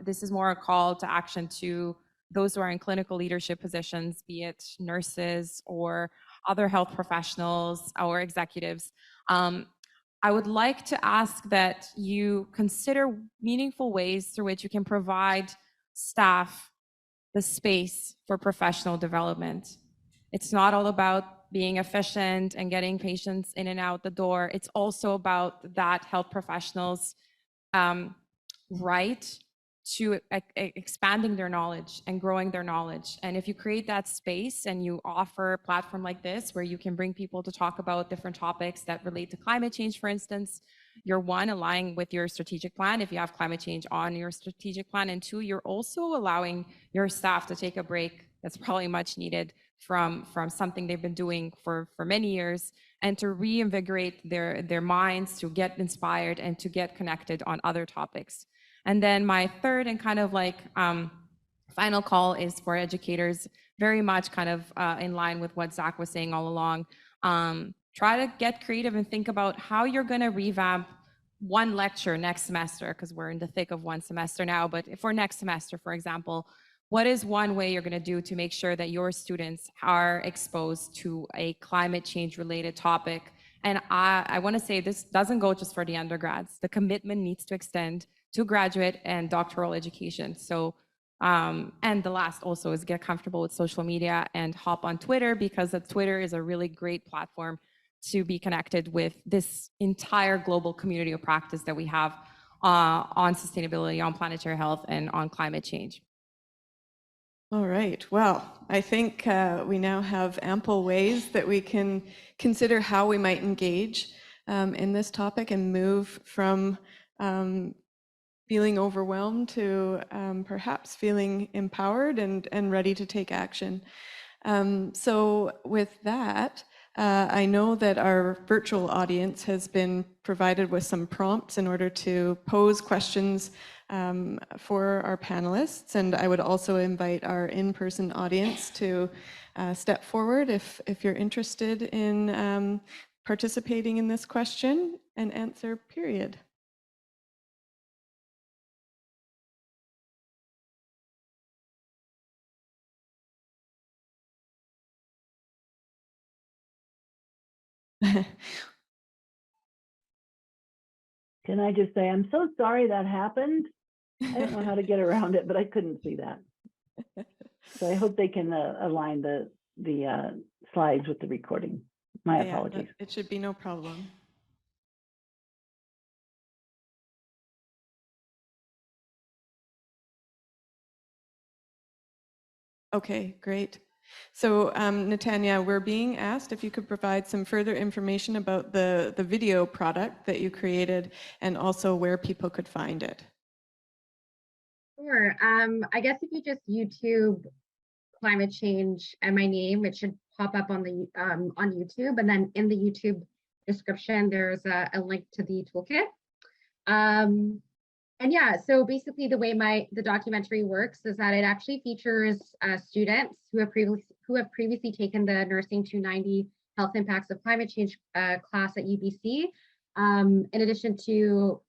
this is more a call to action to those who are in clinical leadership positions, be it nurses or other health professionals or executives. I would like to ask that you consider meaningful ways through which you can provide staff the space for professional development. It's not all about being efficient and getting patients in and out the door. It's also about that health professionals' right to expanding their knowledge and growing their knowledge. And if you create that space and you offer a platform like this where you can bring people to talk about different topics that relate to climate change, for instance, you're one, aligning with your strategic plan if you have climate change on your strategic plan, and two, you're also allowing your staff to take a break that's probably much needed from something they've been doing for many years, and to reinvigorate their minds, to get inspired and to get connected on other topics. And then my third and kind of like final call is for educators, very much kind of in line with what Zach was saying all along. Try to get creative and think about how you're going to revamp one lecture next semester, because we're in the thick of one semester now, but for next semester, for example, what is one way you're going to do to make sure that your students are exposed to a climate change related topic? And I want to say this doesn't go just for the undergrads. The commitment needs to extend to graduate and doctoral education. So, and the last also is get comfortable with social media and hop on Twitter, because Twitter is a really great platform to be connected with this entire global community of practice that we have on sustainability, on planetary health, and on climate change. All right. Well, I think we now have ample ways that we can consider how we might engage in this topic and move from feeling overwhelmed to perhaps feeling empowered and ready to take action. So with that, I know that our virtual audience has been provided with some prompts in order to pose questions for our panelists, and I would also invite our in-person audience to step forward if you're interested in participating in this question and answer period. Can I just say, I'm so sorry that happened. I don't know how to get around it, but I couldn't see that. So I hope they can align the slides with the recording. My apologies. It should be no problem. Okay, great. So Natanya, we're being asked if you could provide some further information about the video product that you created and also where people could find it. Sure. I guess if you just YouTube climate change and my name, it should pop up on the on YouTube, and then in the YouTube description, there's a link to the toolkit. And yeah, so basically the way the documentary works is that it actually features students who have previously taken the Nursing 290 Health Impacts of Climate Change class at UBC, in addition to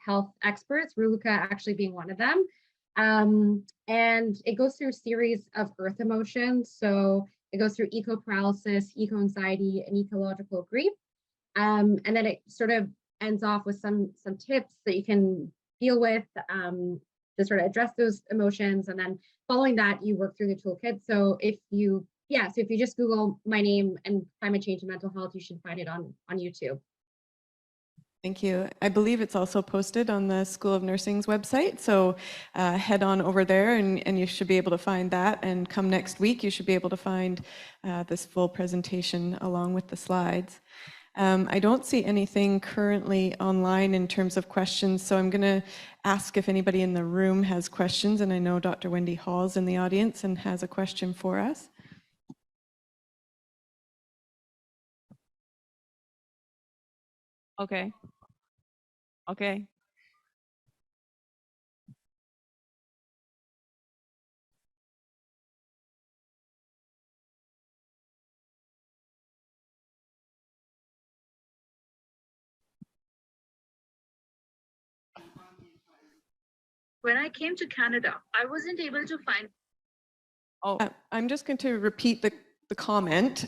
health experts, Ruluka actually being one of them. And it goes through a series of earth emotions. So it goes through eco-paralysis, eco-anxiety, and ecological grief. And then it sort of ends off with some tips that you can deal with to sort of address those emotions. And then following that, you work through the toolkit. So if you just Google my name and climate change and mental health, you should find it on YouTube. Thank you. I believe it's also posted on the School of Nursing's website. So head on over there and you should be able to find that. And come next week, you should be able to find this full presentation along with the slides. I don't see anything currently online in terms of questions, so I'm going to ask if anybody in the room has questions, and I know Dr. Wendy Hall's in the audience and has a question for us. Okay. Okay. When I came to Canada, I wasn't able to find. Oh, I'm just going to repeat the comment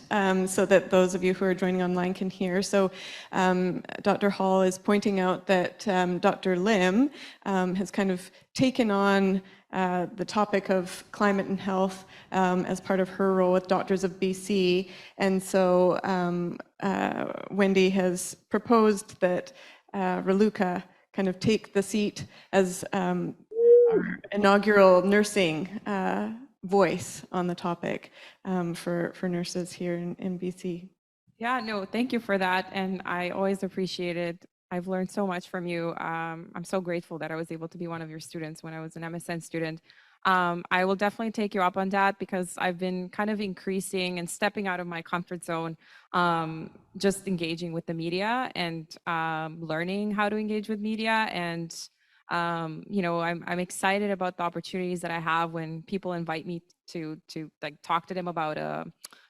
so that those of you who are joining online can hear. So Dr. Hall is pointing out that Dr. Lim has kind of taken on the topic of climate and health as part of her role with Doctors of BC. And so Wendy has proposed that Raluca kind of take the seat as our inaugural nursing voice on the topic for nurses here in BC. yeah, no, thank you for that. And I always appreciate it. I've learned so much from you. I'm so grateful that I was able to be one of your students when I was an MSN student. I will definitely take you up on that because I've been kind of increasing and stepping out of my comfort zone, just engaging with the media and learning how to engage with media. And, you know, I'm excited about the opportunities that I have when people invite me to like talk to them about a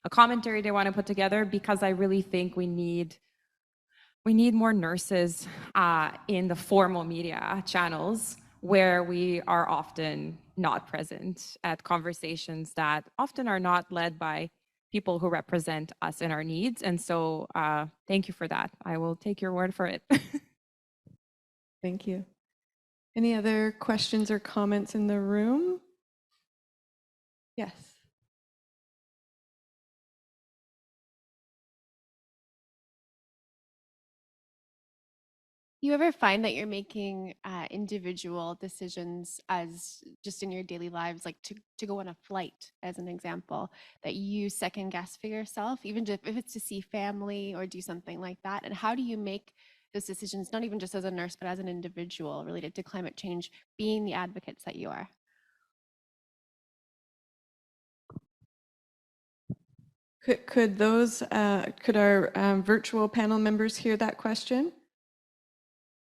commentary they want to put together, because I really think we need more nurses in the formal media channels where we are often not present at conversations that often are not led by people who represent us and our needs. And so thank you for that. I will take your word for it. Thank you. Any other questions or comments in the room? Yes. You ever find that you're making individual decisions as just in your daily lives, like to go on a flight, as an example, that you second guess for yourself, even if it's to see family or do something like that? And how do you make those decisions, not even just as a nurse, but as an individual related to climate change, being the advocates that you are? Could our virtual panel members hear that question?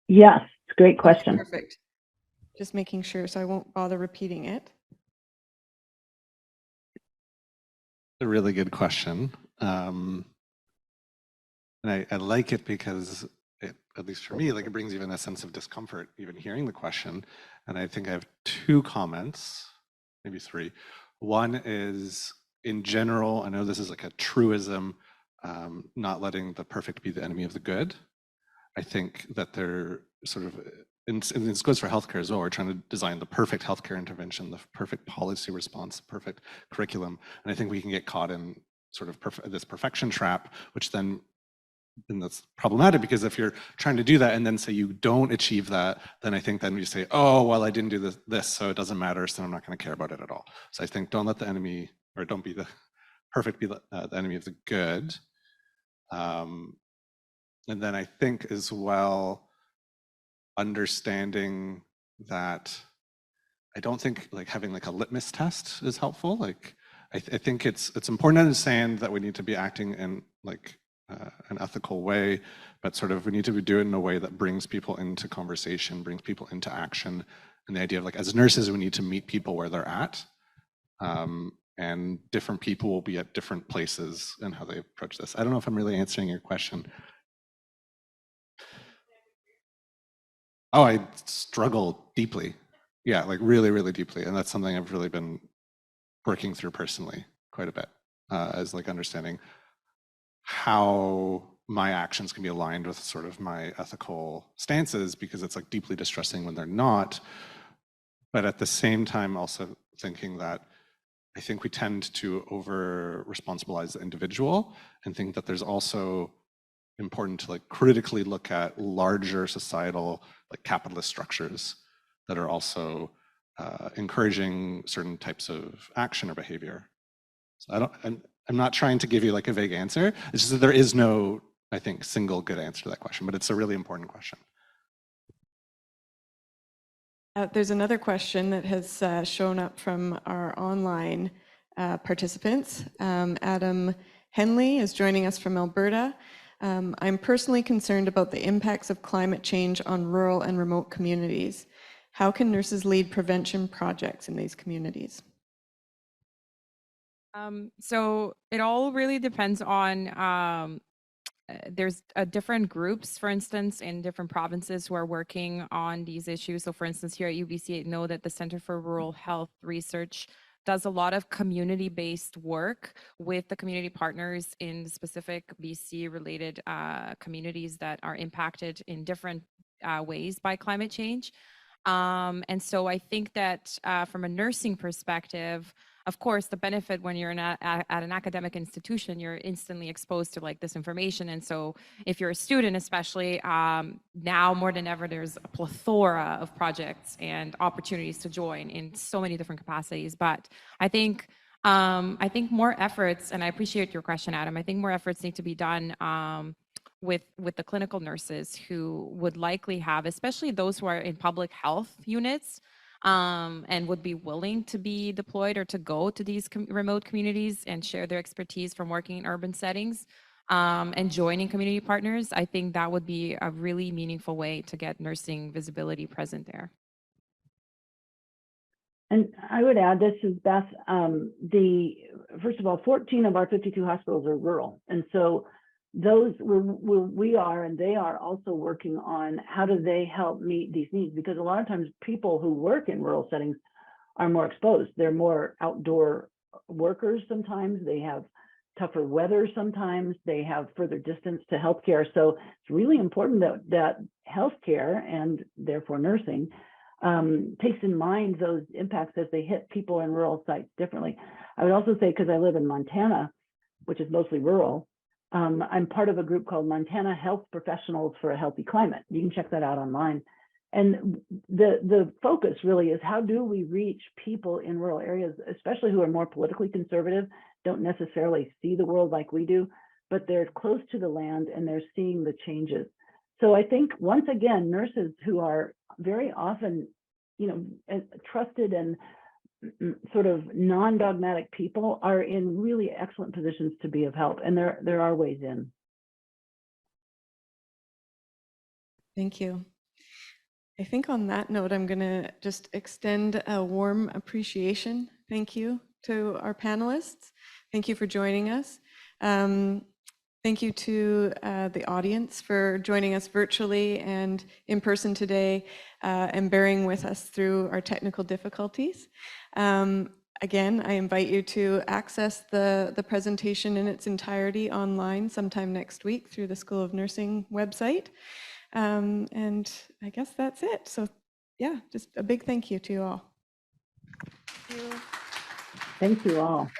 Yes, it's a great question. Okay, perfect. Just making sure, so I won't bother repeating it. A really good question. And I like it because it, at least for me, like it brings even a sense of discomfort, even hearing the question. And I think I have two comments, maybe three. One is, in general, I know this is like a truism, not letting the perfect be the enemy of the good. I think that they're sort of, and this goes for healthcare as well, we're trying to design the perfect healthcare intervention, the perfect policy response, the perfect curriculum. And I think we can get caught in sort of this perfection trap, which then, and that's problematic, because if you're trying to do that and then say you don't achieve that, then I think then you say, oh, well, I didn't do this, so it doesn't matter, so I'm not going to care about it at all. So I think don't let the enemy, or don't be the perfect be the enemy of the good. And then I think as well, understanding that I don't think like having like a litmus test is helpful. Like I think it's important to understand that we need to be acting in like an ethical way, but sort of we need to do it in a way that brings people into conversation, brings people into action. And the idea of like, as nurses, we need to meet people where they're at. And different people will be at different places in how they approach this. I don't know if I'm really answering your question. Oh, I struggle deeply. Yeah, like really, really deeply. And that's something I've really been working through personally quite a bit, as like understanding how my actions can be aligned with sort of my ethical stances, because it's like deeply distressing when they're not. But at the same time, also thinking that I think we tend to over responsibilize the individual and think that there's also important to like critically look at larger societal like capitalist structures that are also encouraging certain types of action or behavior. So I'm not trying to give you like a vague answer. It's just that there is no, I think, single good answer to that question, but it's a really important question. There's another question that has shown up from our online participants. Adam Henley is joining us from Alberta. I'm personally concerned about the impacts of climate change on rural and remote communities. How can nurses lead prevention projects in these communities? So it all really depends on there's different groups, for instance, in different provinces who are working on these issues. So for instance, here at UBC, I know that the Center for Rural Health Research does a lot of community-based work with the community partners in specific BC-related communities that are impacted in different ways by climate change. And so I think that from a nursing perspective, of course, the benefit when you're at an academic institution, you're instantly exposed to like this information. And so if you're a student, especially now more than ever, there's a plethora of projects and opportunities to join in so many different capacities. But I think more efforts, and I appreciate your question, Adam, I think more efforts need to be done with the clinical nurses who would likely have, especially those who are in public health units, and would be willing to be deployed or to go to these remote communities and share their expertise from working in urban settings and joining community partners. I think that would be a really meaningful way to get nursing visibility present there. And I would add, this is Beth, first of all, 14 of our 52 hospitals are rural. And so those we are and they are also working on how do they help meet these needs, because a lot of times people who work in rural settings are more exposed. They're more outdoor workers sometimes. They have tougher weather sometimes. They have further distance to healthcare. So it's really important that healthcare and therefore nursing takes in mind those impacts as they hit people in rural sites differently. I would also say, because I live in Montana, which is mostly rural, I'm part of a group called Montana Health Professionals for a Healthy Climate. You can check that out online. And the focus really is, how do we reach people in rural areas, especially who are more politically conservative, don't necessarily see the world like we do, but they're close to the land and they're seeing the changes. So I think, once again, nurses who are very often, trusted and sort of non-dogmatic people are in really excellent positions to be of help, and there are ways in. Thank you. I think on that note, I'm going to just extend a warm appreciation. Thank you to our panelists. Thank you for joining us. Thank you to the audience for joining us virtually and in person today and bearing with us through our technical difficulties. Again, I invite you to access the presentation in its entirety online sometime next week through the School of Nursing website. And I guess that's it. So yeah, just a big thank you to you all. Thank you all.